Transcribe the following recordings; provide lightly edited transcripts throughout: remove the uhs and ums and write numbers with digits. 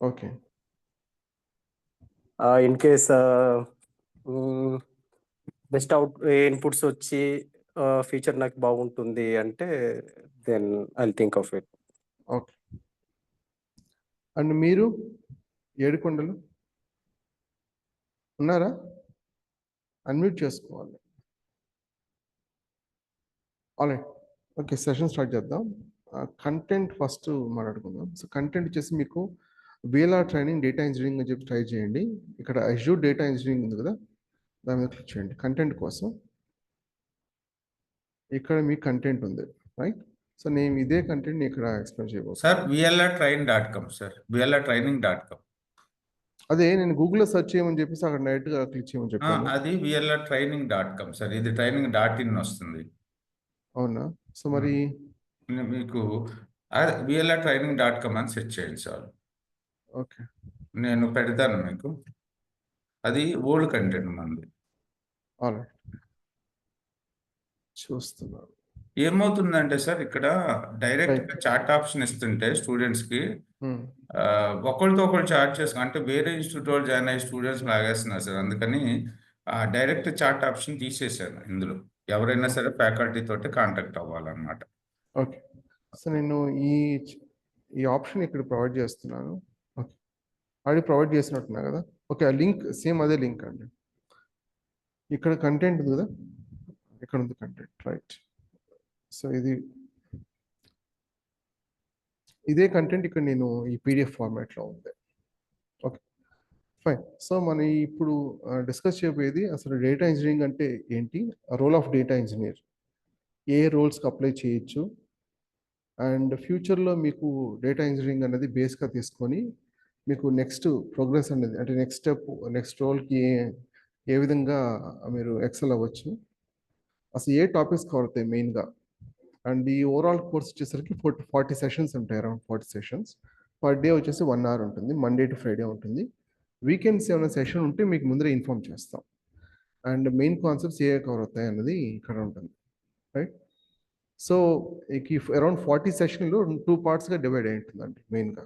Okay. In case best inputs వచ్చి feature నాకు బాగుంటుంది అంటే then I will think of it. Okay. And మీరు ఏడుకొండలు ఉన్నారా? అన్మ్యూట్ చేసుకోవాలి. ఆల్రైట్. ఓకే, సెషన్ స్టార్ట్ చేద్దాం. కంటెంట్ ఫస్ట్ మాట్లాడుకుందాం. సో కంటెంట్ వచ్చేసి మీకు VLR ట్రైనింగ్ డేటా ఇంజనీరింగ్ అని చెప్పి ట్రై చేయండి. ఇక్కడ అజ్యూర్ డేటా ఇంజనీరింగ్ ఉంది కదా, దాని మీద క్లిక్ చేయండి. కంటెంట్ కోసం ఇక్కడ మీ కంటెంట్ ఉంది, రైట్? సో నేను ఇదే కంటెంట్ని ఇక్కడ ఎక్స్ప్లెయిన్ చేయబోతున్నాను. Sir VLRtrain.com sir, VLRtraining.com. అదే నేను గూగుల్లో సెర్చ్ చేయమని చెప్పేసి అక్కడ డైరెక్ట్గా క్లిక్ చేయమని చెప్పాను. అది VLRtraining.com సార్, ఇది training.in వస్తుంది. అవునా? సో మరి మీకు VLRtraining.com అని సెర్చ్ చేయండి సార్. ఓకే, నేను పెడతాను మీకు. అది ఓల్డ్ కంటెంట్ మంది. ఆల్రైట్, చూస్తున్నాను. ఏమవుతుందంటే సార్, ఇక్కడ డైరెక్ట్ చాట్ ఆప్షన్ ఇస్తుంటే స్టూడెంట్స్ కి ఒకరితో ఒకరు చాట్ చేసుకుని, అంటే వేరే ఇన్స్టిట్యూట్ వాళ్ళు జాయిన్ అయ్యే స్టూడెంట్స్ లాగేస్తున్నారు సార్. అందుకని డైరెక్ట్ చాట్ ఆప్షన్ తీసేసాను. ఇందులో ఎవరైనా సరే ఫ్యాకల్టీ తోటి కాంటాక్ట్ అవ్వాలన్నమాట. ఓకే, సో నేను ఈ ఆప్షన్ ఇక్కడ ప్రొవైడ్ చేస్తున్నాను. ఓకే, ఆల్రెడీ ప్రొవైడ్ చేసినట్టున్నా కదా. ఓకే, ఆ లింక్ సేమ్ అదే లింక్ అండి. ఇక్కడ కంటెంట్ ఉంది కదా, ఇక్కడ ఉంది కంటెంట్, రైట్? సో ఇదే కంటెంట్ ఇక్కడ నేను ఈ PDF ఫార్మాట్లో ఉంది. Okay, fine. సో మనం ఇప్పుడు డిస్కస్ చేయబోయేది అసలు డేటా ఇంజనీరింగ్ అంటే ఏంటి, రోల్ ఆఫ్ డేటా ఇంజనీర్, ఏ రోల్స్కి అప్లై చేయొచ్చు, అండ్ ఫ్యూచర్లో మీకు డేటా ఇంజనీరింగ్ అనేది బేస్గా తీసుకొని మీకు నెక్స్ట్ ప్రోగ్రెస్ అనేది, అంటే నెక్స్ట్ స్టెప్, నెక్స్ట్ రోల్కి ఏ విధంగా మీరు ఎక్సెల్ అవ్వచ్చు, అసలు ఏ టాపిక్స్ కవర్ అవుతాయి మెయిన్గా. అండ్ ఈ ఓవరాల్ కోర్స్ వచ్చేసరికి 40 సెషన్స్ ఉంటాయి, అరౌండ్ 40 సెషన్స్. పర్ డే వచ్చేసి 1 hour ఉంటుంది, మండే టు ఫ్రైడే ఉంటుంది. వీకెండ్స్ ఏమైనా సెషన్ ఉంటే మీకు ముందరే ఇన్ఫార్మ్ చేస్తాం. And main concepts A cover అవుతాయి అన్నది ఇక్కడ ఉంటుంది, రైట్? సో ఈ అరౌండ్ 40 సెషన్లు 2 పార్ట్స్గా డివైడ్ అయి ఉంటుందండి. మెయిన్గా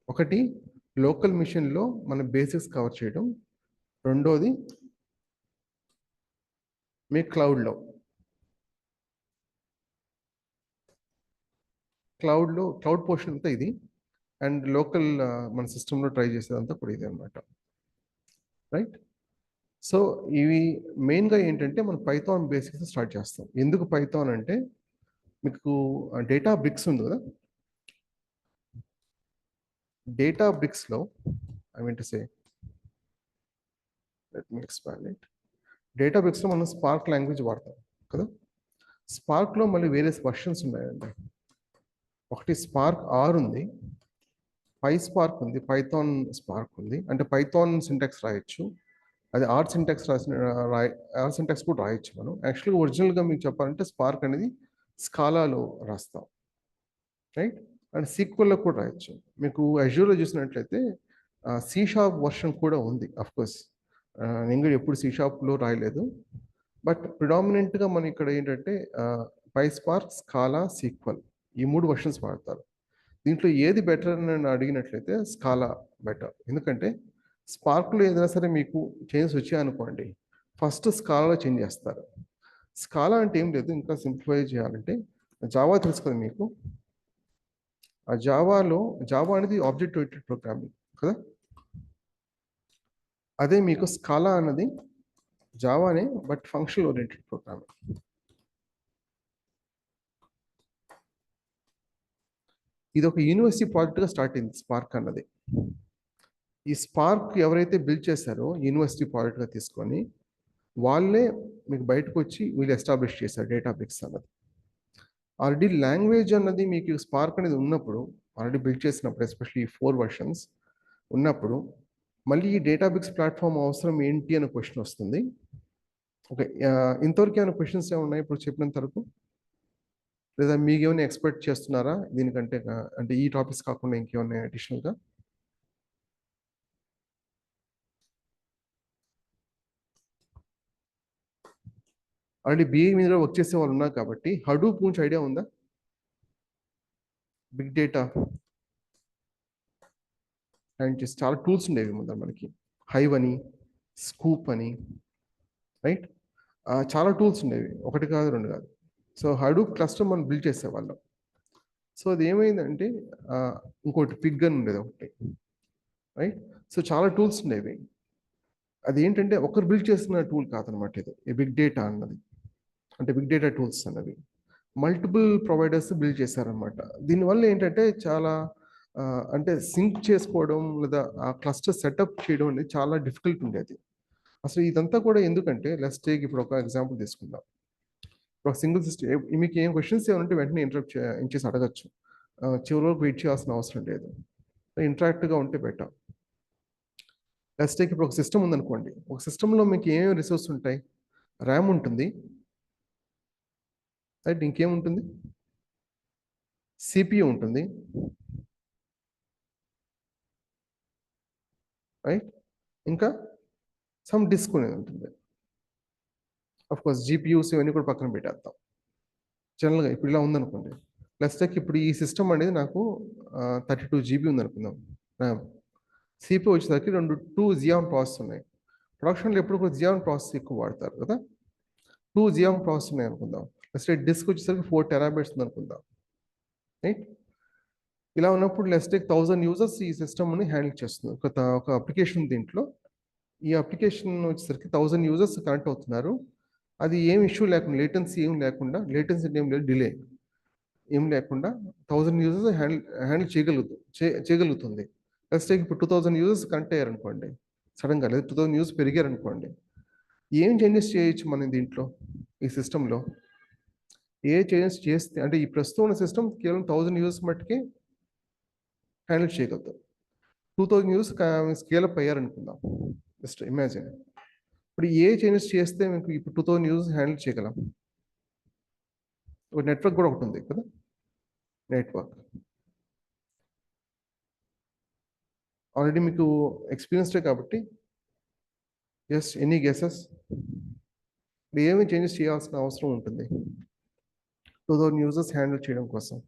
ఒకటి లోకల్ మిషన్లో మన బేసిక్స్ కవర్ చేయడం, రెండోది మీ క్లౌడ్ పోర్షన్ అంతా ఇది, అండ్ లోకల్ మన సిస్టంలో ట్రై చేసేదంతా కూడా ఇది అనమాట, రైట్? సో ఇవి మెయిన్గా ఏంటంటే మనం పైథాన్ బేసిక్స్ స్టార్ట్ చేస్తాం. ఎందుకు పైథాన్ అంటే మీకు డేటా బ్రిక్స్ ఉంది కదా, డేటా బ్రిక్స్లో I mean to say, let me expand it. డేటా బ్రిక్స్లో మనం స్పార్క్ లాంగ్వేజ్ వాడతాం కదా. స్పార్క్లో మళ్ళీ వేరియస్ వర్షన్స్ ఉన్నాయండి. ఒకటి స్పార్క్ R ఉంది, PySpark ఉంది, పైథాన్ స్పార్క్ ఉంది. అంటే పైథాన్ సింటాక్స్ రాయొచ్చు, అది ఆర్ సింటాక్స్ కూడా రాయొచ్చు మనం. యాక్చువల్గా ఒరిజినల్గా మీకు చెప్పాలంటే స్పార్క్ అనేది స్కాలాలో రాస్తాం, రైట్? అండ్ సీక్వెల్లో కూడా రాయొచ్చు. మీకు అజ్యూర్లో చూసినట్లయితే C# వర్షన్ కూడా ఉంది. అఫ్కోర్స్ నేను కూడా ఎప్పుడు C#లో రాయలేదు, బట్ ప్రిడామినెంట్గా మనం ఇక్కడ ఏంటంటే PySpark, స్కాలా, సీక్వెల్ ఈ 3 వర్షన్స్ వాడతారు. దీంట్లో ఏది బెటర్ అని అడిగినట్లయితే స్కాలా బెటర్. ఎందుకంటే స్పార్క్లో ఏదైనా సరే మీకు చేంజెస్ వచ్చాయనుకోండి, ఫస్ట్ స్కాలాలో చేంజ్ చేస్తారు. స్కాలా అంటే ఏం లేదు, ఇంకా సింప్లిఫై చేయాలంటే జావా తెలుసు కదా మీకు. ఆ జావా అనేది ఆబ్జెక్ట్ ఓరియంటెడ్ ప్రోగ్రామింగ్ కదా. అదే మీకు స్కాలా అన్నది జావానే, బట్ ఫంక్షనల్ ఓరియంటెడ్ ప్రోగ్రామింగ్. ఇది ఒక యూనివర్సిటీ ప్రాజెక్ట్గా స్టార్ట్ అయింది స్పార్క్ అన్నది. ఈ స్పార్క్ ఎవరైతే బిల్డ్ చేశారో యూనివర్సిటీ ప్రాజెక్ట్గా తీసుకొని, వాళ్ళే మీకు బయటకు వచ్చి వీళ్ళు ఎస్టాబ్లిష్ చేశారు డేటాబ్రిక్స్ అన్నది. ఆల్రెడీ లాంగ్వేజ్ అన్నది మీకు స్పార్క్ అనేది ఉన్నప్పుడు, ఆల్రెడీ బిల్డ్ చేసినప్పుడు, ఎస్పెషల్లీ 4 వర్షన్స్ ఉన్నప్పుడు, మళ్ళీ ఈ డేటాబ్రిక్స్ ప్లాట్ఫామ్ అవసరం ఏంటి అనే క్వశ్చన్ వస్తుంది. ఓకే, ఇంతవరకు ఏమైనా క్వశ్చన్స్ ఏమైనా ఉన్నాయి ఇప్పుడు చెప్పినంత వరకు? లేదా మీకు ఏమైనా ఎక్స్పెక్ట్ చేస్తున్నారా దీనికంటే, అంటే ఈ టాపిక్స్ కాకుండా ఇంకేమైనా అడిషనల్గా? ఆల్రెడీ BA మీద వర్క్ చేసే వాళ్ళు ఉన్నారు కాబట్టి హడూప్ గురించి ఐడియా ఉందా? బిగ్ డేటా హ్యాండిల్ చేసి చాలా టూల్స్ ఉండేవి ముందర మనకి. హైవ్ అని, స్కూప్ అని, రైట్? చాలా టూల్స్ ఉండేవి, ఒకటి కాదు రెండు కాదు. సో హడూప్ క్లస్టర్ మనం బిల్డ్ చేసేవాళ్ళం. సో అది ఏమైందంటే ఇంకోటి పిగ్ అని ఉండేది ఒకటి, రైట్? సో చాలా టూల్స్ ఉండేవి. అది ఏంటంటే ఒకరు బిల్డ్ చేసిన టూల్ కాదనమాట ఇది, ఈ బిగ్ డేటా అన్నది, అంటే బిగ్ డేటా టూల్స్ అన్నవి మల్టిపుల్ ప్రొవైడర్స్ బిల్డ్ చేశారనమాట. దీనివల్ల ఏంటంటే చాలా అంటే సింక్ చేసుకోవడం లేదా ఆ క్లస్టర్ సెటప్ చేయడం అనేది చాలా డిఫికల్ట్ ఉండేది. అసలు ఇదంతా కూడా ఎందుకంటే లెట్స్ టేక్ ఇప్పుడు ఒక ఎగ్జాంపుల్ తీసుకుందాం. ఒక సింగిల్ సిస్టమ్, మీకు ఏం క్వశ్చన్స్ ఏమంటే వెంటనే ఇంటరప్ట్ చేసి అడగచ్చు, చివరి వరకు వెయిట్ చేయాల్సిన అవసరం లేదు, ఇంటరాక్ట్గా ఉంటే బెటర్. లెట్స్ టేక్ ఇప్పుడు ఒక సిస్టమ్ ఉందనుకోండి. ఒక సిస్టంలో మీకు ఏమేమి రిసోర్స్ ఉంటాయి? ర్యామ్ ఉంటుంది, రైట్? ఇంకేముంటుంది? సిపియు ఉంటుంది, రైట్? ఇంకా సమ్ డిస్క్ అనేది ఉంటుంది. ఆఫ్ కోర్స్ జీపీయూస్ ఇవన్నీ కూడా పక్కన పెట్టేద్దాం. జనరల్గా ఇప్పుడు ఇలా ఉందనుకోండి. లెట్స్ టేక్ ఇప్పుడు ఈ సిస్టమ్ అనేది నాకు 32 GB ఉందనుకుందాం ర్యామ్. సిపియు వచ్చేసరికి 2 Xeon ప్రాసెస్ ఉన్నాయి. ప్రొడక్షన్లో ఎప్పుడు కూడా Xeon ప్రాసెస్ ఎక్కువ వాడతారు కదా. 2 Xeon ప్రాసెస్ ఉన్నాయి అనుకుందాం. లెట్స్ టేక్ డిస్క్ వచ్చేసరికి 4 TB ఉంది అనుకుందాం, రైట్? ఇలా ఉన్నప్పుడు లెట్స్ టేక్ 1000 యూజర్స్ ఈ సిస్టమ్ని హ్యాండిల్ చేస్తుంది. ఒక అప్లికేషన్, దీంట్లో ఈ అప్లికేషన్ వచ్చేసరికి 1000 యూజర్స్ కనెక్ట్ అవుతున్నారు. అది ఏం ఇష్యూ లేకుండా, లేటెన్సీ ఏం లేకుండా, లేటెన్సీ ఏం లేదు, డిలే ఏం లేకుండా 1000 యూజర్స్ హ్యాండిల్ చేయగలుగుతుంది. లెట్స్ టేక్ ఇప్పుడు 2000 యూజర్స్ కనెక్ట్ అయ్యారనుకోండి సడన్గా, లేదా 2000 యూజర్స్ పెరిగారనుకోండి, ఏం చేంజెస్ చేయొచ్చు మనం దీంట్లో, ఈ సిస్టంలో ఏ చేంజెస్ చేస్తే, అంటే ఈ ప్రస్తుతం ఉన్న సిస్టమ్ కేవలం 1000 యూజర్స్ మట్టుకే హ్యాండిల్ చేయగలుగుతాం. 2000 యూజర్స్ స్కేలప్ అయ్యారనుకుందాం, జస్ట్ ఇమాజిన్. ఇప్పుడు ఏ చేంజెస్ చేస్తే మీకు ఇప్పుడు 2000 యూజర్స్ హ్యాండిల్ చేయగలం? ఒక నెట్వర్క్ కూడా ఒకటి ఉంది కదా, నెట్వర్క్. ఆల్రెడీ మీకు ఎక్స్పీరియన్స్డే కాబట్టి జస్ట్ ఎనీ గెసెస్, ఏమి చేంజెస్ చేయాల్సిన అవసరం ఉంటుంది 2000 యూజర్స్ హ్యాండిల్ చేయడం కోసం?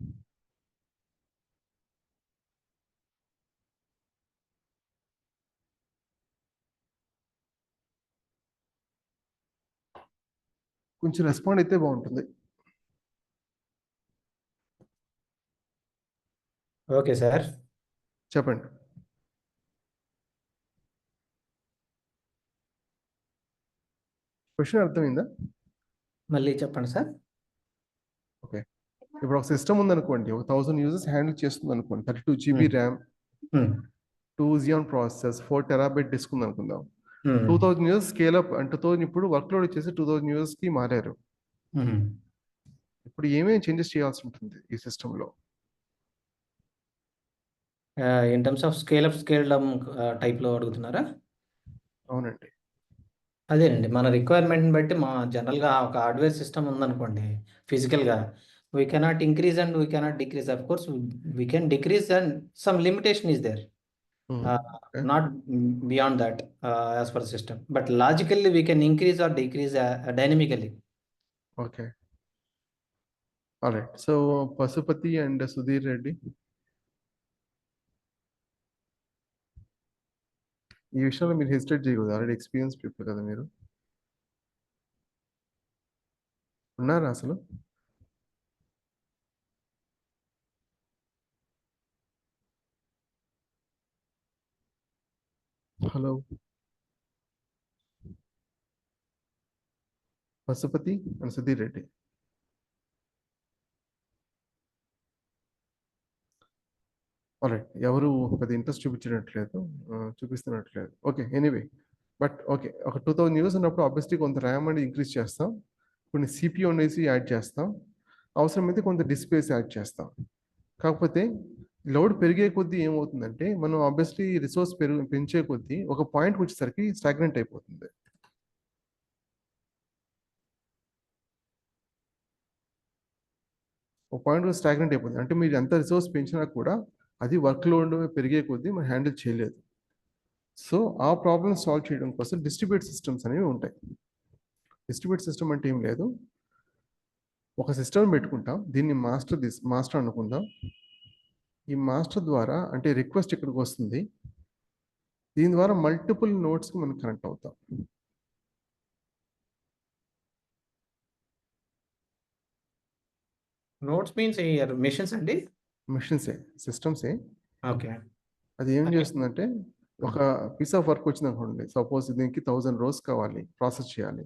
కొంచెం రెస్పాండ్ అయితే బాగుంటుంది. ఓకే సార్, చెప్పండి. క్వశ్చన్ అర్థమైందా? మళ్ళీ చెప్పండి సార్. ఓకే, ఇప్పుడు ఒక సిస్టమ్ ఉందనుకోండి, ఒక 1000 యూజర్స్ హ్యాండిల్ చేస్తుంది అనుకోండి. 32 GB RAM, 2 Xeon processors, 4 TB disk ఉంది అనుకుందాం. 2000 యూజర్స్ స్కేలప్ అంటే 2000 ఇప్పుడు వర్క్లోడ్ వచ్చేసి 2000 యూజర్స్కి మారారు. ఇప్పుడు ఏమేమి చేంజెస్ చేయాల్సి ఉంటుంది ఈ సిస్టంలో? In terms of scale down టైప్లో అడుగుతున్నారా? అవునండి. అదేనండి, మన రిక్వైర్మెంట్ని బట్టి మా జనరల్గా ఒక హార్డ్వేర్ సిస్టమ్ ఉందనుకోండి ఫిజికల్గా, we cannot increase and we cannot decrease. Of course we can decrease and some limitation is there, not beyond that as per system, but logically we can increase or decrease dynamically. Okay, alright. So Pashupati and Sudheer Reddy, ఈ విషయంలో మీరు hesitate చేయకూడదు, already experience people కదా మీరు. ఉన్నారా అసలు? Hello, Pashupati and Sudheer Reddy. Alright, ఎవరు పెద్ద ఇంట్రెస్ట్ చూపిస్తున్నట్లేదు. ఓకే, ఎనీవే, బట్ ఓకే, ఒక 2000 యూజర్స్ ఉన్నప్పుడు ఆబ్వియస్లీ కొంత ర్యామ్ అనేది ఇంక్రీజ్ చేస్తాం, కొన్ని సిపియూ అనేసి యాడ్ చేస్తాం, అవసరమైతే కొంత డిస్ప్లేస్ యాడ్ చేస్తాం. కాకపోతే లోడ్ పెరిగే కొద్దీ ఏమవుతుందంటే మనం ఆబ్వియస్లీ రిసోర్స్ పెంచే కొద్దీ ఒక పాయింట్ వచ్చేసరికి స్టాగ్నెంట్ అయిపోతుంది. ఒక పాయింట్ స్టాగ్నెంట్ అయిపోతుంది అంటే మీరు ఎంత రిసోర్స్ పెంచినా కూడా అది వర్క్ లోడ్ పెరిగే కొద్దీ మనం హ్యాండిల్ చేయలేదు. సో ఆ ప్రాబ్లమ్ సాల్వ్ చేయడం కోసం డిస్ట్రిబ్యూట్ సిస్టమ్స్ అనేవి ఉంటాయి. డిస్ట్రిబ్యూట్ సిస్టమ్ అంటే ఏం లేదు, ఒక సిస్టమ్ పెట్టుకుంటాం, దీన్ని మాస్టర్ అనుకుందాం. ఈ మాస్టర్ ద్వారా అంటే రిక్వెస్ట్ ఇక్కడికి వస్తుంది, దీని ద్వారా మల్టిపుల్ నోట్స్కి మనం కనెక్ట్ అవుతాం. నోట్స్ మీన్స్ మెషిన్స్ అండి. మిషన్సే, సిస్టమ్సే. ఓకే. అది ఏం అంటే చేస్తుందంటే ఒక పీస్ ఆఫ్ వర్క్ వచ్చింది అనుకోండి, సపోజ్ దీనికి 1000 రోస్ కావాలి, ప్రాసెస్ చేయాలి.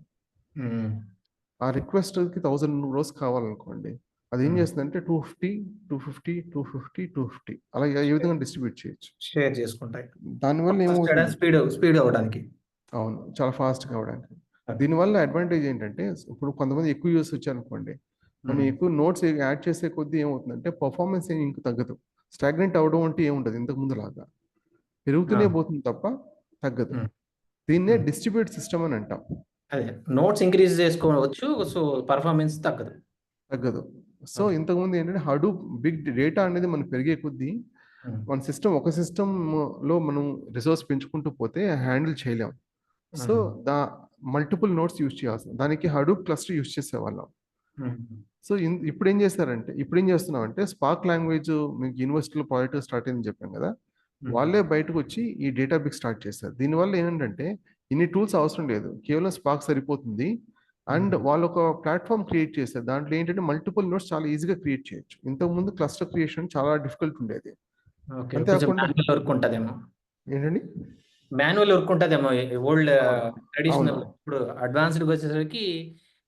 ఆ రిక్వెస్ట్కి 1000 రోస్ కావాలనుకోండి, అది ఏం చేస్తుందంటే 250 250 250 250 అలా ఏ విధంగా డిస్ట్రిబ్యూట్ చేయొచ్చు. షేర్ చేసుకుంటాయి. దానివల్ల ఏమవుతుంది, స్పీడ్ అవ్వడానికి. అవును, చాలా ఫాస్ట్గా అవడానికి. Okay. దీనివల్ల అడ్వాంటేజ్ ఏంటంటే, ఇప్పుడు కొంతమంది ఎక్కువ యూస్ వచ్చారనుకోండి, మనం ఎక్కువ నోట్స్ యాడ్ చేసే కొద్దీ ఏమవుతుందంటే పర్ఫార్మెన్స్ ఏం ఇంక తగ్గదు. స్టాగ్నెంట్ అవ్వడం అంటే ఏముండదు, ఇంతకు ముందు లాగా పెరుగుతూనే పోతుంది తప్ప తగ్గదు. దీన్నే డిస్ట్రిబ్యూట్ సిస్టమ్ అని అంటాం. అదే నోట్స్ ఇంక్రీజ్ చేసుకోవచ్చు, సో పర్ఫార్మెన్స్ తగ్గదు. So Okay. ఇంతకుముందు ఏంటంటే హడూప్ బిగ్ డేటా అనేది మనం పెరిగే కొద్దీ మన సిస్టమ్, ఒక సిస్టంలో మనం రిసోర్స్ పెంచుకుంటూ పోతే హ్యాండిల్ చేయలేం. సో మల్టిపుల్ నోట్స్ యూజ్ చేయాల్సింది, దానికి హడూప్ క్లస్టర్ యూజ్ చేసేవాళ్ళం. సో ఇప్పుడు ఏం చేస్తున్నామంటే స్పార్క్ లాంగ్వేజ్ మీకు యూనివర్సిటీలో ప్రాజెక్ట్ స్టార్ట్ అయిందని చెప్పాం కదా, వాళ్ళే బయటకు వచ్చి ఈ డేటాబేస్ స్టార్ట్ చేశారు. దీనివల్ల ఏంటంటే ఇన్ని టూల్స్ అవసరం లేదు, కేవలం స్పార్క్ సరిపోతుంది. అండ్ వాళ్ళు ఒక ప్లాట్ఫామ్ క్రియేట్ చేశారు, దాంట్లో ఏంటంటే మల్టిపుల్ నోట్స్ చాలా ఈజీగా క్రియేట్ చేయొచ్చు. ఇంతకుముందు క్లస్టర్ క్రియేషన్ చాలా డిఫికల్ట్ ఉండేది. అంతేకాకుండా వర్క్ ఉంటదేమో, ఏంటండి, మాన్యువల్ వర్క్ ఉంటదేమో ఓల్డ్ ట్రెడిషనల్. అవును. ఇప్పుడు అడ్వాన్స్డ్ వచ్చేసరికి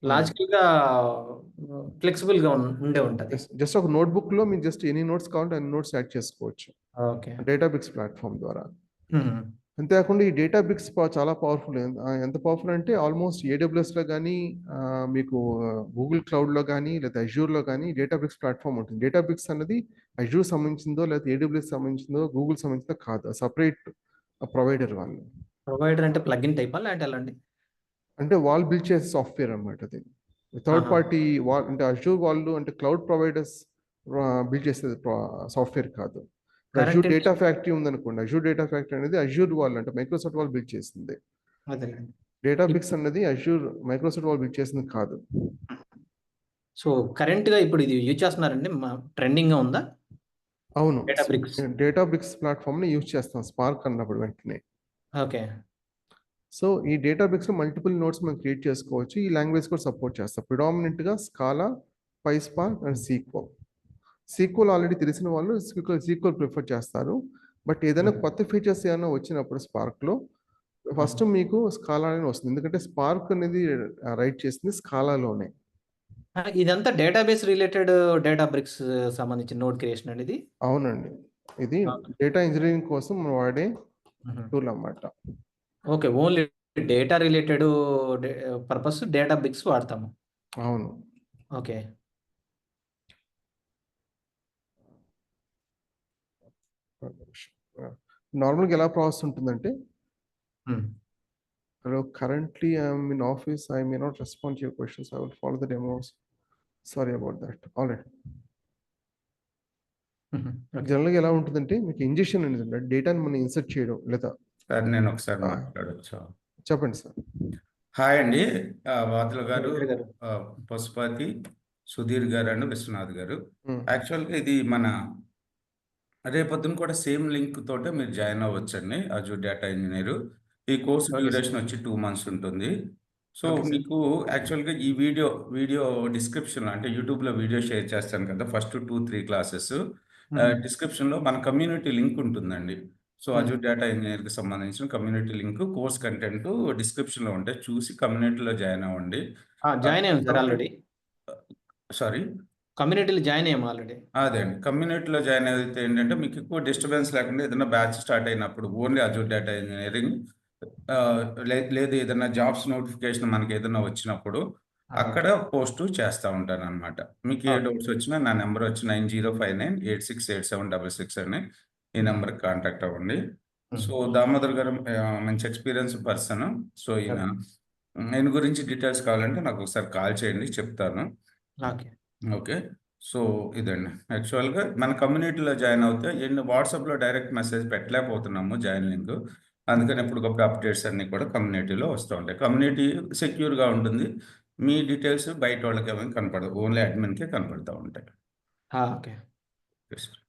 లాజికల్ గా ఫ్లెక్సిబుల్ గా ఉండే ఉంటది. జస్ట్ ఒక నోట్బుక్ లో మీరు జస్ట్ ఎన్ని నోట్స్ కావాలంటే అన్ని నోట్స్ యాడ్ చేసుకోవచ్చు ఓకే. డేటాబిక్స్ ప్లాట్ఫామ్ ద్వారా. అంతేకాకుండా ఈ డేటాబిక్స్ చాలా పవర్ఫుల్. ఎంత పవర్ఫుల్ అంటే ఆల్మోస్ట్ ఏడబ్ల్యూఎస్లో కానీ, మీకు గూగుల్ క్లౌడ్లో కానీ, లేదా అజ్యూర్లో కానీ డేటాబిక్స్ ప్లాట్ఫామ్ ఉంటుంది. డేటాబిక్స్ అన్నది అజ్యూర్ సంబంధించిందో లేదా ఏడబ్ల్యూఎస్ సంబంధించిందో గూగుల్ సంబంధించిందో కాదు, సపరేట్ ప్రొవైడర్ వాళ్ళు. ప్రొవైడర్ అంటే ప్లగిన్ టైపా లేదంటే ఎలాంటి? అంటే వాళ్ళు బిల్డ్ చేసే సాఫ్ట్వేర్ అనమాట అది. థర్డ్ పార్టీ అంటే అజ్యూర్ వాళ్ళు, అంటే క్లౌడ్ ప్రొవైడర్స్ బిల్డ్ చేసేది సాఫ్ట్వేర్ కాదు. అజ్యూర్ డేటా ఫ్యాక్టరీ ఉందనుకోండి, అజ్యూర్ డేటా ఫ్యాక్టరీ అనేది అజ్యూర్ వాళ్ళు, అంటే మైక్రోసాఫ్ట్ వాళ్ళు బిల్డ్ చేసింది. డేటాబిక్స్ అన్నది అజ్యూర్ మైక్రోసాఫ్ట్ వాళ్ళు బిల్డ్ చేసింది కాదు. సో కరెంట్ గా ఇప్పుడు ఇది యూజ్ చేస్తున్నారండి, ట్రెండింగ్ గా ఉందా? అవును, డేటాబ్రిక్స్. డేటాబ్రిక్స్ ప్లాట్ఫామ్ ని యూజ్ చేస్తాం స్పార్క్ అన్నప్పుడు వెంటనే. ఓకే. సో ఈ డేటాబిక్స్ లో మల్టిపుల్ నోట్స్ మనం క్రియేట్ చేసుకోవచ్చు. ఈ లాంగ్వేజ్ కూడా సపోర్ట్ చేస్తాం. ప్రిడామినెంట్ గా Scala, PySpark and SQL. SQL already తెలిసిన వాళ్ళు సీక్వల్ ప్రిఫర్ చేస్తారు. బట్ ఏదైనా కొత్త ఫీచర్స్ ఏమైనా వచ్చినప్పుడు స్పార్క్ లో ఫస్ట్ మీకు స్కాలా అనేది వస్తుంది, ఎందుకంటే స్పార్క్ అనేది రైట్ చేసింది స్కాలాలోనే. ఇదంతా డేటాబేస్ రిలేటెడ్ డేటాబ్రిక్స్ సంబంధించిన నోట్ క్రియేషన్ అండి ఇది? అవునండి, ఇది డేటా ఇంజనీరింగ్ కోసం మనం వాడే టూల్ అన్నమాట. Okay, only data related purpose Databricks వాడతాము. అవును. ఓకే. నార్మల్గా ఎలా ప్రాసెస్ ఉంటుందంటే, hello, currently I am in office, I may not respond to your questions, I will follow the demos. Sorry about that. All right. జనరల్గా ఎలా ఉంటుందంటే మీకు injection అనేది డేటాని మనం ఇన్సర్ట్ చేయడం లేదా. సార్ నేను ఒకసారి మాట్లాడొచ్చా? చెప్పండి సార్. హాయ్ అండి, వాతుల గారు, పశుపతి, సుధీర్ గారు అండ్ విశ్వనాథ్ గారు. యాక్చువల్గా ఇది మన రేపొద్దున కూడా సేమ్ లింక్ తోటే మీరు జాయిన్ అవ్వచ్చండి, అజూర్ డేటా ఇంజనీర్. ఈ కోర్సు డ్యూరేషన్ వచ్చి 2 months ఉంటుంది. సో మీకు యాక్చువల్గా ఈ వీడియో డిస్క్రిప్షన్, అంటే యూట్యూబ్లో వీడియో షేర్ చేస్తాను కదా, ఫస్ట్ 2-3 క్లాసెస్ డిస్క్రిప్షన్లో మన కమ్యూనిటీ లింక్ ఉంటుందండి. సో అజూర్ డేటా ఇంజనీర్కి సంబంధించిన కమ్యూనిటీ లింక్, కోర్స్ కంటెంట్ డిస్క్రిప్షన్లో ఉంటే చూసి కమ్యూనిటీలో జాయిన్ అవ్వండి. జాయిన్ అయ్యాం సార్ ఆల్రెడీ. సారీ, కమ్యూనిటీలో జాయిన్ అయ్యాము ఆల్రెడీ. అదే అండి, కమ్యూనిటీలో జాయిన్ అయితే ఏంటంటే మీకు ఎక్కువ డిస్టర్బెన్స్ లేకుండా ఏదైనా బ్యాచ్ స్టార్ట్ అయినప్పుడు ఓన్లీ అజూర్ డేటా ఇంజనీరింగ్, లేదు ఏదైనా జాబ్స్ నోటిఫికేషన్ మనకి ఏదైనా వచ్చినప్పుడు అక్కడ పోస్ట్ చేస్తూ ఉంటాను అనమాట. మీకు ఏ డౌట్స్ వచ్చినా నా నెంబర్ వచ్చి 9059868766 అని, ఈ నెంబర్కి కాంటాక్ట్ అవ్వండి. సో దామోదర్ గారు మంచి ఎక్స్పీరియన్స్ పర్సన్. సో ఈయన గురించి డీటెయిల్స్ కావాలంటే నాకు ఒకసారి కాల్ చేయండి, చెప్తాను. ఓకే. సో ఇదండి, యాక్చువల్గా మన కమ్యూనిటీలో జాయిన్ అవుతే వాట్సాప్లో డైరెక్ట్ మెసేజ్ పెట్టలేకపోతున్నాము జాయిన్ లింక్, అందుకని ఎప్పటికప్పుడు అప్డేట్స్ అన్నీ కూడా కమ్యూనిటీలో వస్తూ ఉంటాయి. కమ్యూనిటీ సెక్యూర్గా ఉంటుంది, మీ డీటెయిల్స్ బయట వాళ్ళకి ఏమైనా కనపడదు, ఓన్లీ అడ్మిన్కే కనపడుతూ ఉంటాయి. Okay. Okay sir.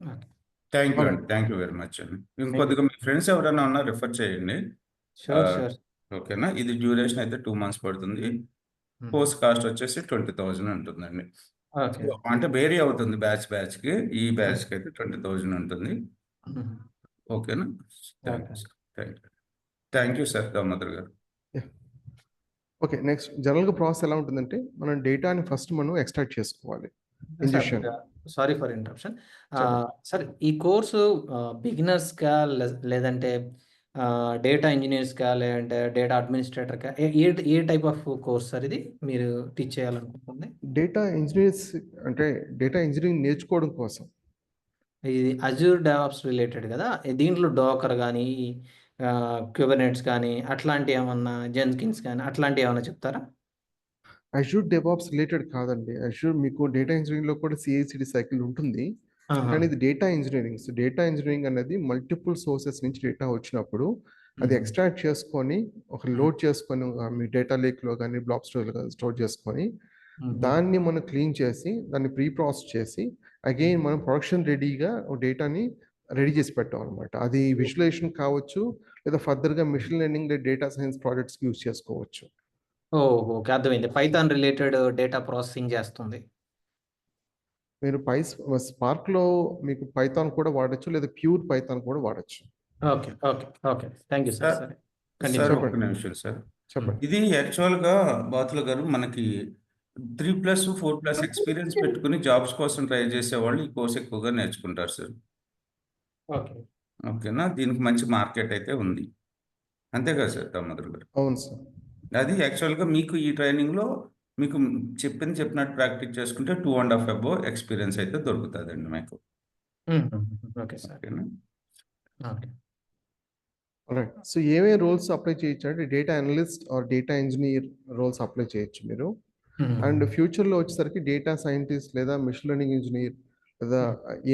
Okay. Thank you Alright. అండి, థ్యాంక్ యూ వెరీ మచ్ అండి. Thank you. ఇంకొద్దిగా మీ ఫ్రెండ్స్ ఎవరైనా ఉన్నా రిఫర్ చేయండి. Sure sure. ఓకేనా? ఇది డ్యూరేషన్ అయితే 2 months పడుతుంది. కోర్స్ కాస్ట్ వచ్చేసి 20,000 ఉంటుందండి. ఓకే. అంటే వేరీ అవుతుంది బ్యాచ్కి. ఈ బ్యాచ్కి అయితే 20,000 ఉంటుంది. ఓకేనా? Thank you sir. Thank you sir Damodar garu. Okay, next జనరల్గా ప్రాసెస్ ఎలా ఉంటుందంటే మనం డేటాని ఫస్ట్ మనం ఎక్స్ట్రాక్ట్ చేసుకోవాలి. ఇంజెక్షన్. Sorry for interruption. చెప్పండి. సార్ ఈ కోర్సు బిగినర్స్కా లేదంటే డేటా ఇంజనీర్స్కా లేదంటే డేటా అడ్మినిస్ట్రేటర్కా ఏ టైప్ ఆఫ్ కోర్స్ సార్ ఇది మీరు టీచ్ చేయాలనుకుంటుంది? డేటా ఇంజనీర్స్ అంటే డేటా ఇంజనీరింగ్ నేర్చుకోవడం కోసం. ఇది అజూర్ డెవాప్స్ రిలేటెడ్ కదా, దీంట్లో డోకర్ కానీ క్యూబర్నెట్స్ కానీ అట్లాంటి ఏమన్నా జెన్కిన్స్ కానీ అట్లాంటివి ఏమన్నా చెప్తారా? అజూర్ డెవాప్స్ రిలేటెడ్ కాదండి. అజూర్ మీకు డేటా ఇంజనీరింగ్లో కూడా సిఐసిడి సైకిల్ ఉంటుంది. కానీ ఇది data engineering. So data engineering అనేది మల్టిపుల్ సోర్సెస్ నుంచి డేటా వచ్చినప్పుడు అది ఎక్స్ట్రాక్ట్ చేసుకొని ఒక లోడ్ చేసుకొని మీ డేటా లేక్లో కానీ బ్లాక్ స్టోర్ చేసుకొని దాన్ని మనం క్లీన్ చేసి దాన్ని ప్రీ ప్రాసెస్ చేసి అగైన్ మనం ప్రొడక్షన్ రెడీగా డేటాని రెడీ చేసి పెట్టాం అనమాట. అది విజువలైజేషన్ కావచ్చు, లేదా ఫర్దర్గా మిషన్ లెర్నింగ్ లేదా డేటా సైన్స్ ప్రాజెక్ట్స్కి యూజ్ చేసుకోవచ్చు. ఓకే, అర్థమైంది. పైథాన్ రిలేటెడ్ డేటా ప్రాసెసింగ్ చేస్తుంది. మీరు స్పార్క్లో మీకు పైథాన్ కూడా వాడచ్చు, లేదా ప్యూర్ పైథాన్ కూడా వాడచ్చు. Okay okay okay, thank you sir. సరే సార్ కంటిన్యూ. ఒక నిమిషం సార్. చెప్పండి. ఇది యాక్చువల్గా బాతుల గారు మనకి 3+, 4+ ఎక్స్పీరియన్స్ పెట్టుకుని జాబ్స్ కోసం ట్రై చేసే వాళ్ళు ఈ కోర్స్ ఎక్కువగా నేర్చుకుంటారు సార్. ఓకే. ఓకేనా? దీనికి మంచి మార్కెట్ అయితే ఉంది. అంతే కదా సార్ దామోదర్ గారు? అవును సార్. అది యాక్చువల్గా మీకు ఈ ట్రైనింగ్లో మీకు చెప్పినట్టు ప్రాక్టీస్ చేసుకుంటే 2.5 above ఎక్స్పీరియన్స్ అయితే దొరుకుతుందండి మీకు. Okay sir. ఓకేనా? ఓకే. రైట్. సో ఏమేమి రోల్స్ అప్లై చేయొచ్చు అంటే data analyst or data engineer roles apply చేయొచ్చు మీరు. అండ్ ఫ్యూచర్లో వచ్చేసరికి డేటా సైంటిస్ట్ లేదా మిషన్ లెర్నింగ్ ఇంజనీర్ లేదా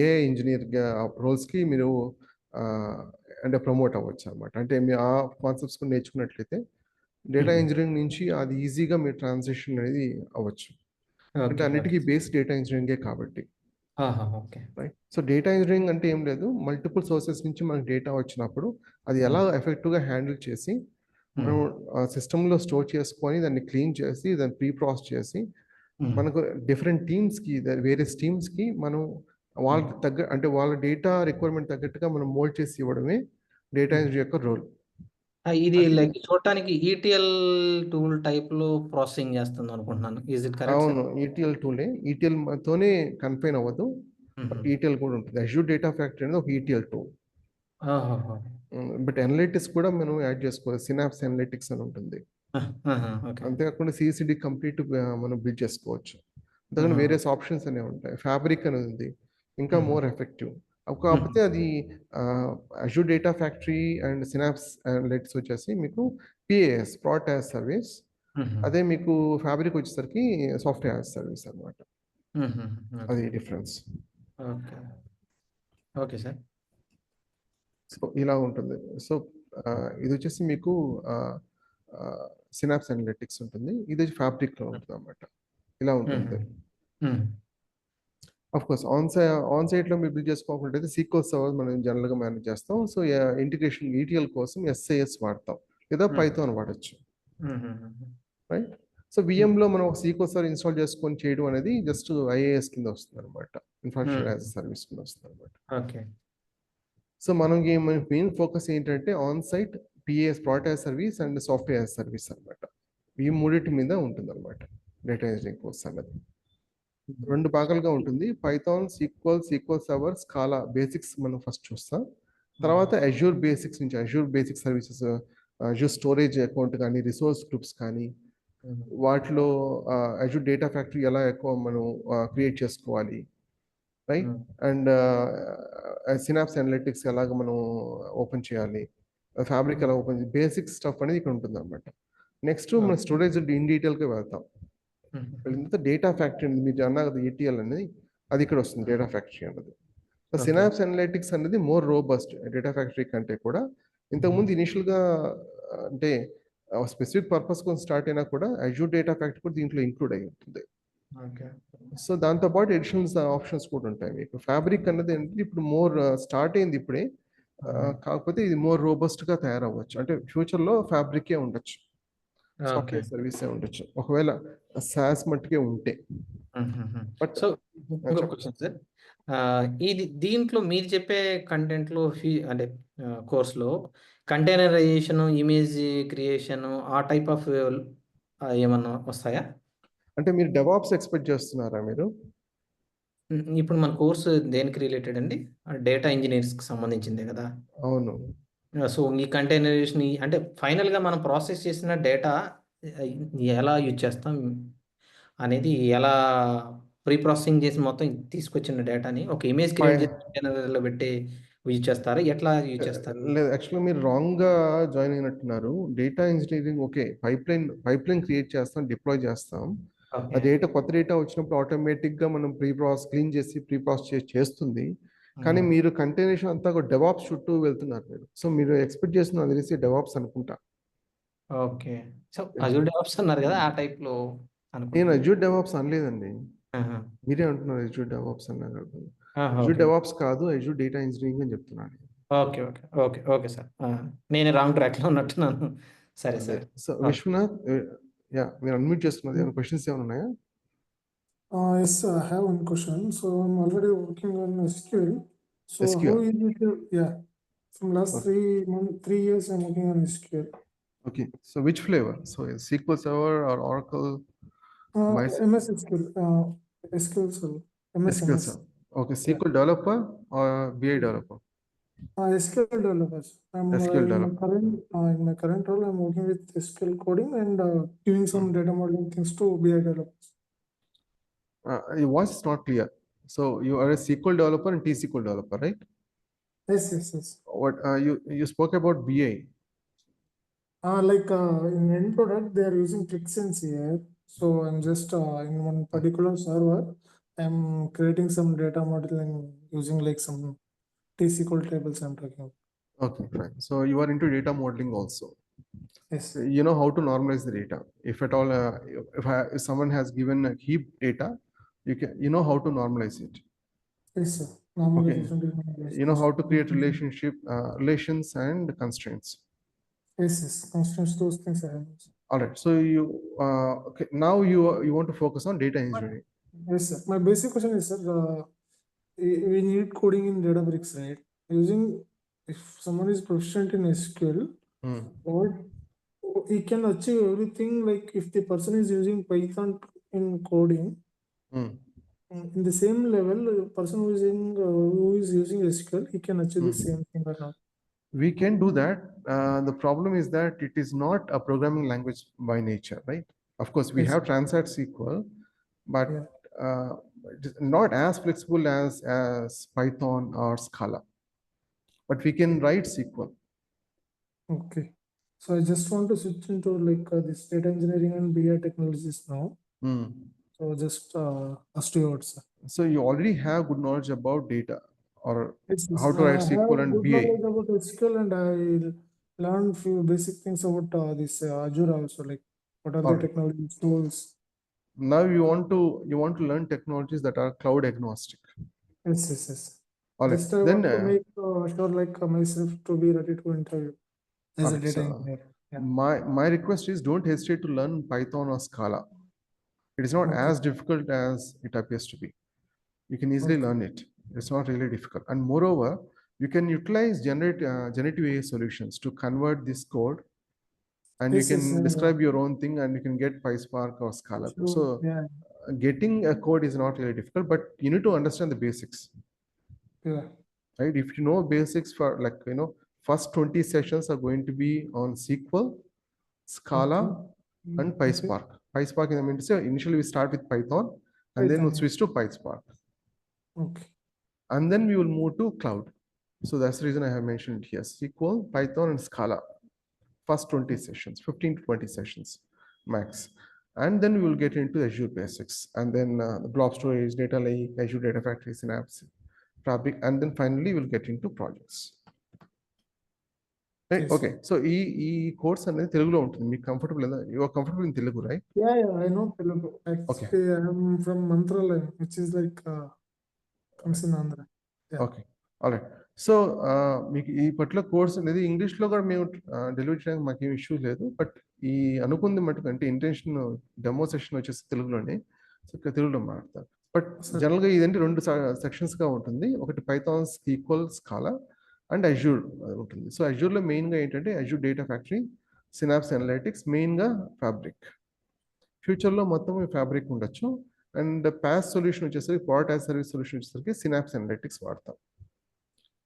ఏఐ ఇంజనీర్ రోల్స్కి మీరు అంటే ప్రమోట్ అవ్వచ్చు అనమాట. అంటే మీరు ఆ కాన్సెప్ట్స్ కూడా నేర్చుకున్నట్లయితే డేటా ఇంజనీరింగ్ నుంచి అది ఈజీగా మీరు ట్రాన్సిషన్ అనేది అవ్వచ్చు. అంటే అన్నిటికీ బేస్ డేటా ఇంజనీరింగే కాబట్టి. Okay. Right. So data engineering అంటే ఏం లేదు, మల్టిపుల్ సోర్సెస్ నుంచి మనకు డేటా వచ్చినప్పుడు అది ఎలా ఎఫెక్టివ్గా హ్యాండిల్ చేసి మనం సిస్టంలో స్టోర్ చేసుకొని దాన్ని క్లీన్ చేసి దాన్ని ప్రీ ప్రాసెస్ చేసి మనకు డిఫరెంట్ టీమ్స్కి వేరియస్ టీమ్స్కి మనం వాళ్ళకి అంటే వాళ్ళ డేటా రిక్వైర్మెంట్ తగ్గట్టుగా మనం మోల్డ్ చేసి ఇవ్వడమే డేటా ఇంజనీర్ యొక్క రోల్. ఇది లైక్ చూడటానికి ఈటీఎల్ టూల్ టైప్ లో ప్రాసెసింగ్ చేస్తుంది అనుకుంటున్నాను. Is it correct? అవును, ఈటీఎల్ టూలే. ఈటీఎల్ తోనే కన్ఫైన్ అవ్వదు, బట్ ఈటీఎల్ కూడా ఉంటుంది. అజూర్ డేటా ఫ్యాక్టరీ అనేది ఒక ఈటీఎల్ టూల్. బట్ అనలిటిక్స్ కూడా మనం యాడ్ చేసుకోవాలి. సినాప్స్ అనలిటిక్స్ అని ఉంటుంది. అంతేకాకుండా సిసిడి కంప్లీట్ మనం బిల్డ్ చేసుకోవచ్చు. అంతేకాని వేరియస్ ఆప్షన్స్ అనేవి ఉంటాయి. ఫ్యాబ్రిక్ అనేది ఉంది, ఇంకా మోర్ ఎఫెక్టివ్. కాకపోతే అది Azure data factory and synapse analytics వచ్చేసి మీకు పిఏఎస్ ప్రోడక్ట్ యాజ్ సర్వీస్. అదే మీకు ఫ్యాబ్రిక్ వచ్చేసరికి సాఫ్ట్వేర్ యాజ్ సర్వీస్ అనమాట. అది difference. Okay okay sir. So ఇలా ఉంటుంది. సో ఇది వచ్చేసి మీకు సినాప్స్ అనలిటిక్స్ ఉంటుంది, ఇది వచ్చి ఫ్యాబ్రిక్లో ఉంటుంది అన్నమాట. ఇలా ఉంటుంది. అఫ్ కోర్స్ ఆన్ సైట్లో మీరు బిల్డ్ చేసుకోవాలంటే సీక్వెల్ సర్వర్ మనం జనరల్గా మేనేజ్ చేస్తాం. సో ఇంటిగ్రేషన్ ఈటీఎల్ కోసం ఎస్ఐఎస్ వాడతాం, లేదా పైథాన్ వాడచ్చు. రైట్. సో విఎంలో మనం ఒక సీక్వెల్ సర్వర్ ఇన్స్టాల్ చేసుకొని చేయడం అనేది జస్ట్ ఐఏఎస్ కింద వస్తుంది అనమాట, ఇన్ఫ్రాస్ట్రక్చర్ యాజ్ సర్వీస్ కింద వస్తుంది అనమాట. ఓకే. సో మనం మెయిన్ ఫోకస్ ఏంటంటే on site PaaS product as service and software as service అనమాట. ఈ మూడింటి మీద ఉంటుంది అనమాట డేటా ఇంజనీరింగ్ కోర్స్ అన్నది. 2 భాగాలుగా ఉంటుంది. Python, sequel server, scallop basics మనం ఫస్ట్ చూస్తాం. తర్వాత అజూర్ బేసిక్స్ నుంచి Azure basic services, Azure storage account కానీ రిసోర్స్ గ్రూప్స్ కానీ వాటిలో అజూర్ డేటా ఫ్యాక్టరీ ఎలా ఎక్కువ మనం క్రియేట్ చేసుకోవాలి, రైట్. అండ్ సినాప్స్ అనలిటిక్స్ ఎలాగ మనం ఓపెన్ చేయాలి, ఫ్యాబ్రిక్ ఎలా ఓపెన్ చేయాలి, బేసిక్ స్టఫ్ అనేది ఇక్కడ ఉంటుంది అనమాట. నెక్స్ట్ మన స్టోరేజ్ ఇన్ డీటెయిల్గా వెళ్తాం. ఇంత డేటా ఫ్యాక్టరీ మీరు అన్నా కదా ఈటీఎల్ అనేది, అది ఇక్కడ వస్తుంది డేటా ఫ్యాక్టరీ అన్నది. సినాప్స్ అనలిటిక్స్ అనేది మోర్ రోబస్ట్ డేటా ఫ్యాక్టరీ కంటే కూడా. ఇంతకుముందు ఇనిషియల్గా అంటే స్పెసిఫిక్ పర్పస్ కోసం స్టార్ట్ అయినా కూడా అజూర్ డేటా ఫ్యాక్టరీ కూడా దీంట్లో ఇంక్లూడ్ అయి ఉంటుంది. సో దాంతోపాటు అడిషనల్ ఆప్షన్స్ కూడా ఉంటాయి మీకు. ఫ్యాబ్రిక్ అన్నది ఏంటంటే ఇప్పుడు మోర్ స్టార్ట్ అయింది ఇప్పుడే, కాకపోతే ఇది మోర్ రోబస్ట్గా తయారవ్వచ్చు. అంటే ఫ్యూచర్లో ఫ్యాబ్రికే ఉండొచ్చు, ఓకే. సాఫ్ట్వేర్ సర్వీసే ఉండొచ్చు ఒకవేళ సాస్ మట్టుకే ఉంటే. బట్ సో ఇంకొక క్వశ్చన్ సార్, ఇది దీంట్లో మీరు చెప్పే కంటెంట్లో అంటే కోర్స్లో కంటైనరైజేషన్, ఇమేజ్ క్రియేషన్ ఆ టైప్ ఆఫ్ ఏమన్నా వస్తాయా? అంటే మీరు డెవాప్స్ ఎక్స్పెక్ట్ చేస్తున్నారా మీరు? ఇప్పుడు మన కోర్సు దేనికి రిలేటెడ్ అండి? డేటా ఇంజనీర్స్కి సంబంధించిందే కదా. అవును. సో ఈ కంటైనరైజేషన్ అంటే ఫైనల్గా మనం ప్రాసెస్ చేసిన డేటా ఎలా యూజ్ చేస్తాం అనేది, ఎలా ప్రీ ప్రాసెసింగ్ చేసి మొత్తం తీసుకొచ్చిన డేటాని ఒక ఇమేజ్ క్రియేట్ చేసి కంటైనర్లో పెట్టి యూజ్ చేస్తారా, ఎట్లా యూజ్ చేస్తారు? లేదు, యాక్చువల్గా మీరు రాంగ్గా జాయిన్ అయినట్టున్నారు. Data engineering okay, pipeline create చేస్తాం, డిప్లాయ్ చేస్తాం. ఆ ఓకే. డేటా, కొత్త డేటా వచ్చినప్పుడు ఆటోమేటిక్గా మనం క్లీన్ చేసి ప్రీ ప్రాసెస్ చేస్తుంది. కానీ మీరు కంటైనరేషన్ అంతా ఒక డెవాప్స్ చుట్టూ వెళ్తున్నారు మీరు. సో మీరు ఎక్స్పెక్ట్ చేస్తున్న అది తెలిసి డెవాప్స్ అనుకుంటా. ఓకే. సో అజూర్ డెవాప్స్ అన్నారు కదా, ఆ టైప్లో నేను అనుకుంటున్నాను. అజూర్ డెవాప్స్ అనలేదండి, ఆహా. మీరే అంటున్నారు అజూర్ డెవాప్స్ అన్నారు. ఆహా, అజూర్ ఓకే. డెవాప్స్ కాదు, అజూర్ డేటా ఇంజనీరింగ్ అని చెప్తున్నాను. Okay okay okay okay sir, నేను రాంగ్ ట్రాక్లో ఉన్నట్టున్నాను. సరే అదే. సార్. సో విశ్వనాథ్, యా మీరు అన్మ్యూట్ చేసుకున్నది, ఏమైనా క్వశ్చన్స్ ఏమైనా ఉన్నాయా? Yes, I have one question. So I'm already working on SQL. So how SQL. is it? Yeah, from last Okay. 3 years I'm working on SQL. Okay, so which flavor? So is SQL Server or Oracle? MS SQL, SQL Server, MS. SQL Server. Okay, SQL developer or BI developer? SQL developers. I'm SQL developer. in my current role, I'm working with SQL coding and giving some data modeling things to BI developers. Your voice is not clear. So you are a SQL developer and T-SQL developer, right? Yes. What you spoke about BI. In end product, they are using ClickSense here. So I'm just in one particular server, I'm creating some data modeling using like some T-SQL tables I'm talking about. Okay, fine. So you are into data modeling also. Yes, You know how to normalize the data. If at all, if someone has given a heap data, you know how to normalize it. yes, sir. Normalization, You know how to create relations and constraints. Yes, constraints, those things I have. All right. So you okay, now you want to focus on data engineering. Yes, sir. My basic question is, sir, we need coding in Databricks, right? If someone is proficient in SQL, or he can achieve everything. Like if the person is using Python in coding, in the same level, a person who is using SQL, he can achieve the same thing or not? We can do that. The problem is that it is not a programming language by nature, right? Of course, we Yes. have Transact SQL, but Yeah. it is not as flexible as Python or Scala. But we can write SQL. Okay. So I just want to switch into like this data engineering and BI technologies now. So just ask you out, sir. So you already have good knowledge about data or Yes, how to write I SQL have and good BI. knowledge about SQL, and I learned few basic things about this Azure also, like what are the Alright. technologies, tools. Now you want to learn technologies that are cloud agnostic. Yes. All right. Just I Then want to make sure like myself to be ready to interview as a alright, data so engineer. Yeah. my request is don't hesitate to learn Python or Scala. It is not Okay. as difficult as it appears to be. You can easily Okay. learn it. It's not really difficult. And moreover, you can utilize generative AI solutions to convert this code, and you Yes, can yes, describe your own thing, and you can get PySpark or Scala. Sure. So Yeah. getting a code is not really difficult, but you need to understand the basics, Yeah. right? If you know basics for like, first 20 sessions are going to be on SQL, Scala, and Okay. PySpark. PySpark is, I mean to say, initially we start with Python, and then we'll Python, switch to PySpark. Okay. And then we will move to cloud. So that's the reason I have mentioned here, SQL, Python, and Scala. First 20 sessions, 15 to 20 sessions max. And then we will get into Azure basics, and then blob storage, data lake, Azure Data Factory, Synapse, Fabric, and then finally we'll get into projects. Yes. Okay, so ఈ course అనేది తెలుగులో ఉంటుంది, మీకు comfortable you are comfortable in Telugu, right? Yeah, I know Telugu. Okay. Actually, I am from Mantralayam, which is like comes in Andhra. Yeah. Okay, alright. So మీకు ఈ particular course అనేది ఇంగ్లీష్లో కూడా మేము డెలివరీ చేయడానికి మాకు ఏం ఇష్యూ లేదు. బట్ ఈ అనుకుంది మటుకు అంటే ఇంటెన్షన్ డెమో సెషన్ వచ్చేసి తెలుగులోనే, సో ఇక్కడ తెలుగులో మాట్లాడతారు. బట్ జనరల్గా ఇదంటే 2 సెక్షన్స్గా ఉంటుంది. ఒకటి Pythons equal scallop and Azure ఉంటుంది. సో అజ్యూర్లో మెయిన్గా ఏంటంటే Azure data factory, synapse analytics, మెయిన్గా ఫ్యాబ్రిక్. ఫ్యూచర్లో మొత్తం ఫ్యాబ్రిక్ ఉండొచ్చు. అండ్ ప్యాస్ సొల్యూషన్ వచ్చేసరికి ప్రోడక్ట్ యాజ్ సర్వీస్ సొల్యూషన్ వచ్చేసరికి సినాప్స్ అనలిటిక్స్ వాడతాం,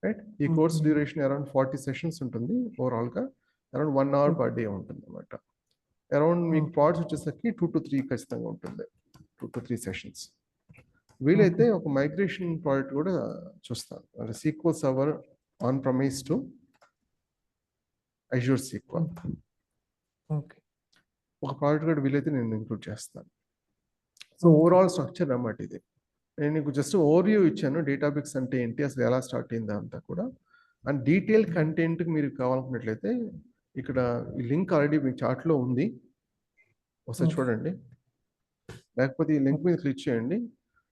రైట్? ఈ కోర్స్ డ్యూరేషన్ అరౌండ్ 40 సెషన్స్ ఉంటుంది. ఓవరాల్గా అరౌండ్ 1 hour per day ఉంటుంది అనమాట. అరౌండ్ మీకు పార్ట్స్ వచ్చేసరికి 2 to 3 ఖచ్చితంగా ఉంటుంది, 2 to 3 సెషన్స్. వీలైతే ఒక మైగ్రేషన్ ప్రాజెక్ట్ కూడా చూస్తాను, అంటే SQL server on premise to Azure SQL. Okay. ఒక ప్రాజెక్ట్ కూడా వీలైతే నేను ఇంక్లూడ్ చేస్తాను. సో ఓవరాల్ స్ట్రక్చర్ అన్నమాట ఇది. నేను నీకు జస్ట్ ఓవర్వ్యూ ఇచ్చాను, డేటాబేస్ అంటే ఏంటి, అసలు ఎలా స్టార్ట్ అయిందా అంతా కూడా. అండ్ డీటెయిల్ కంటెంట్ మీరు కావాలనుకున్నట్లయితే ఇక్కడ ఈ లింక్ ఆల్రెడీ మీ చార్ట్లో ఉంది, ఒకసారి చూడండి. లేకపోతే ఈ లింక్ మీద క్లిక్ చేయండి,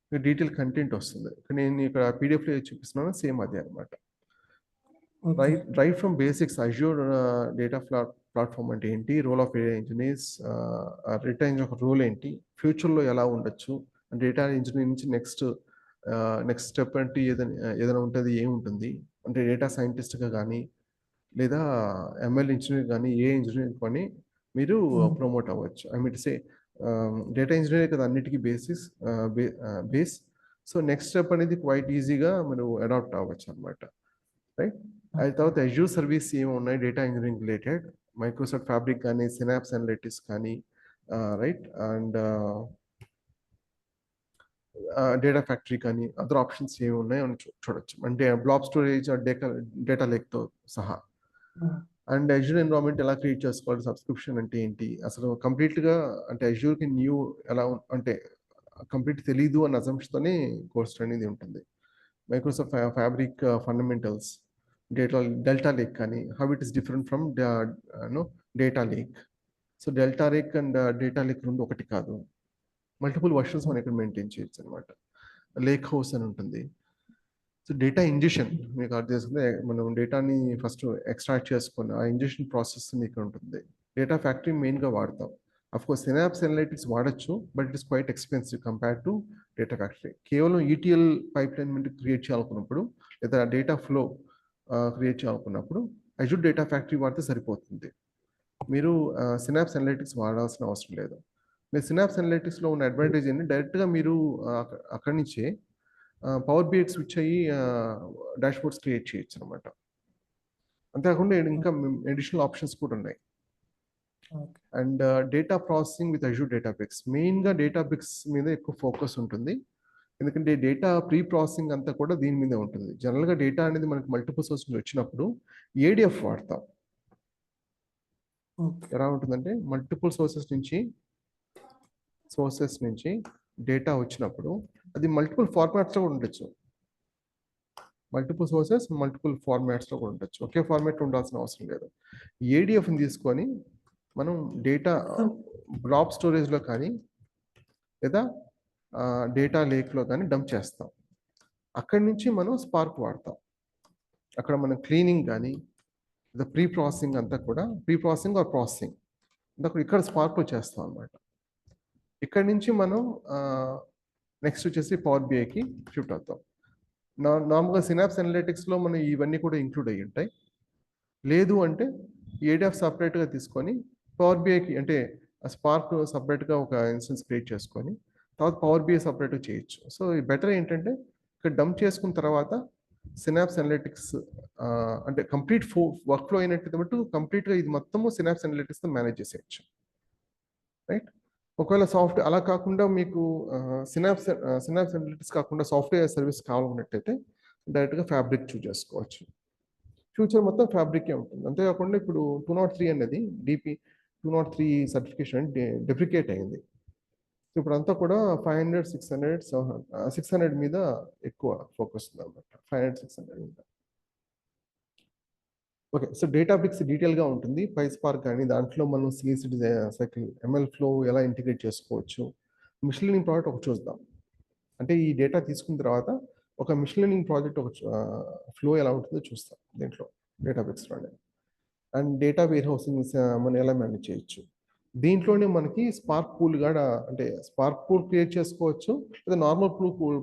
మీకు డీటెయిల్ కంటెంట్ వస్తుంది. నేను ఇక్కడ పీడిఎఫ్లో చూపిస్తున్నాను, సేమ్ అదే అనమాట. Right from basics Azure data platform అంటే ఏంటి, role of data engineers, data engineer ఒక రోల్ ఏంటి, ఫ్యూచర్లో ఎలా ఉండొచ్చు, డేటా ఇంజనీర్ నుంచి నెక్స్ట్ స్టెప్ అంటే ఏదైనా ఉంటుంది, ఏముంటుంది అంటే డేటా సైంటిస్ట్గా కానీ లేదా ఎంఎల్ ఇంజనీర్ కానీ ఏ ఇంజనీర్ కానీ మీరు ప్రమోట్ అవ్వచ్చు. I mean say data engineer కదా అన్నిటికీ బేస్. సో నెక్స్ట్ స్టెప్ అనేది క్వైట్ ఈజీగా మీరు అడాప్ట్ అవ్వచ్చు అనమాట, రైట్? అది తర్వాత అజ్యూర్ సర్వీస్ ఏమి ఉన్నాయి data engineering related, Microsoft fabric కానీ సినాప్స్ అనలిటిక్స్ కానీ, రైట్? అండ్ డేటా ఫ్యాక్టరీ కానీ అదర్ ఆప్షన్స్ ఏమి ఉన్నాయో అని చూడొచ్చు, అంటే బ్లాబ్ స్టోరేజ్, డేటా లేక్తో సహా. అండ్ అజ్యూర్ ఎన్విరాన్మెంట్ ఎలా క్రియేట్ చేసుకోవాలి, సబ్స్క్రిప్షన్ అంటే ఏంటి, అసలు కంప్లీట్గా అంటే అజ్యూర్కి న్యూ ఎలా అంటే కంప్లీట్ తెలీదు అన్న అజంప్షన్తోనే కోర్స్ అనేది ఉంటుంది. Microsoft Fabric fundamentals, Delta Lake కానీ how it is different from data lake. So Delta Lake and data lake రెండు ఒకటి కాదు, మల్టిపుల్ వర్షన్స్ మనం ఇక్కడ మెయింటైన్ చేయొచ్చు అనమాట. లేక్ హౌస్ అని ఉంటుంది. సో డేటా ఇంజెషన్ మీకు అర్థం చేసుకుంటే మనం డేటాని ఫస్ట్ ఎక్స్ట్రాక్ట్ చేసుకొని ఆ ఇంజెషన్ ప్రాసెస్ ఇక్కడ ఉంటుంది. డేటా ఫ్యాక్టరీ మెయిన్గా వాడతాం. అఫ్కోర్స్ సినాప్స్ అనలిటిక్స్ వాడచ్చు, but it is quite expensive compare to data factory. కేవలం ఈటీఎల్ పైప్ లైన్ మీద క్రియేట్ చేయాలనుకున్నప్పుడు లేదా డేటా ఫ్లో క్రియేట్ చేయాలనుకున్నప్పుడు అజ్యూర్ డేటా ఫ్యాక్టరీ వాడితే సరిపోతుంది. మీరు సినాప్స్ అనలిటిక్స్ వాడాల్సిన అవసరం లేదు. మీరు సినాప్స్ అనలిటిక్స్లో ఉన్న అడ్వాంటేజ్ ఏంటి, డైరెక్ట్గా మీరు అక్కడి నుంచే పవర్ బిఐ స్విచ్ అయ్యి డాష్బోర్డ్స్ క్రియేట్ చేయొచ్చు అనమాట. అంతేకాకుండా ఇంకా అడిషనల్ ఆప్షన్స్ కూడా ఉన్నాయి. And data processing with Azure database, మెయిన్గా డేటాబేస్ మీద ఎక్కువ ఫోకస్ ఉంటుంది, ఎందుకంటే డేటా ప్రీ ప్రాసెసింగ్ అంతా కూడా దీని మీదే ఉంటుంది. జనరల్గా డేటా అనేది మనకు మల్టిపుల్ సోర్స్ నుంచి వచ్చినప్పుడు ఏడిఎఫ్ వాడతాం. ఎలా ఉంటుందంటే మల్టిపుల్ సోర్సెస్ నుంచి డేటా వచ్చినప్పుడు అది మల్టిపుల్ ఫార్మాట్స్లో కూడా ఉండొచ్చు. మల్టిపుల్ సోర్సెస్ మల్టిపుల్ ఫార్మాట్స్లో కూడా ఉండొచ్చు, ఒకే ఫార్మాట్లో ఉండాల్సిన అవసరం లేదు. ఏడిఎఫ్ని తీసుకొని మనం డేటా బ్లాబ్ స్టోరేజ్లో కానీ లేదా డేటా లేక్లో కానీ డంప్ చేస్తాం. అక్కడి నుంచి మనం స్పార్క్ వాడతాం. అక్కడ మనం క్లీనింగ్ కానీ లేదా ప్రీ ప్రాసెసింగ్ అంతా కూడా ప్రీ ప్రాసెసింగ్ ఆర్ ప్రాసెసింగ్ అంతా కూడా ఇక్కడ స్పార్క్లో చేస్తాం అన్నమాట. ఇక్కడ నుంచి మనం నెక్స్ట్ వచ్చేసి పవర్ బిఐకి షిఫ్ట్ అవుతాం. నార్మల్గా సినాప్స్ అనలిటిక్స్లో మనం ఇవన్నీ కూడా ఇంక్లూడ్ అయ్యి ఉంటాయి. లేదు అంటే ఏడిఎఫ్ సపరేట్గా తీసుకొని పవర్ బిఐకి అంటే స్పార్క్ సపరేట్గా ఒక ఇన్స్టెన్స్ క్రియేట్ చేసుకొని తర్వాత పవర్ బిఐ సపరేట్గా చేయొచ్చు. సో ఈ బెటర్ ఏంటంటే ఇక్కడ డంప్ చేసుకున్న తర్వాత సినాప్స్ అనలిటిక్స్ అంటే కంప్లీట్ వర్క్ ఫ్లో అయినట్టు బట్టి కంప్లీట్గా ఇది మొత్తము సినాప్స్ అనలిటిక్స్తో మేనేజ్ చేసేయచ్చు, రైట్? ఒకవేళ సాఫ్ట్వేర్ అలా కాకుండా మీకు సినాప్స్ అనలిటిక్స్ కాకుండా సాఫ్ట్వేర్ సర్వీస్ కావాలన్నట్టయితే డైరెక్ట్గా ఫ్యాబ్రిక్ చూస్ చేసుకోవచ్చు. ఫ్యూచర్ మొత్తం ఫ్యాబ్రికే ఉంటుంది. అంతేకాకుండా ఇప్పుడు 203 అనేది DP 203 సర్టిఫికేషన్ డెప్రికేట్ అయింది. ఇప్పుడు అంతా కూడా 500, 600 మీద ఎక్కువ ఫోకస్ ఉంది అన్నమాట. 500, 600 మీద. ఓకే. సో డేటాబ్రిక్స్ డీటెయిల్‌గా ఉంటుంది. పైస్పార్క్ కానీ దాంట్లో మనం సీఎస్‌డి సైకిల్, ఎంఎల్ ఫ్లో ఎలా ఇంటిగ్రేట్ చేసుకోవచ్చు. మిషన్ లెర్నింగ్ ప్రాజెక్ట్ ఒకటి చూద్దాం. అంటే ఈ డేటా తీసుకున్న తర్వాత ఒక మిషన్ లెర్నింగ్ ప్రాజెక్ట్ ఒక ఫ్లో ఎలా ఉంటుందో చూస్తాం దీంట్లో డేటాబ్రిక్స్‌లోనే. అండ్ డేటా వేర్ హౌసింగ్ మనం ఎలా మేనేజ్ చేయొచ్చు. దీంట్లోనే మనకి స్పార్క్ పూల్ కూడా, అంటే స్పార్క్ పూల్ క్రియేట్ చేసుకోవచ్చు, లేదా నార్మల్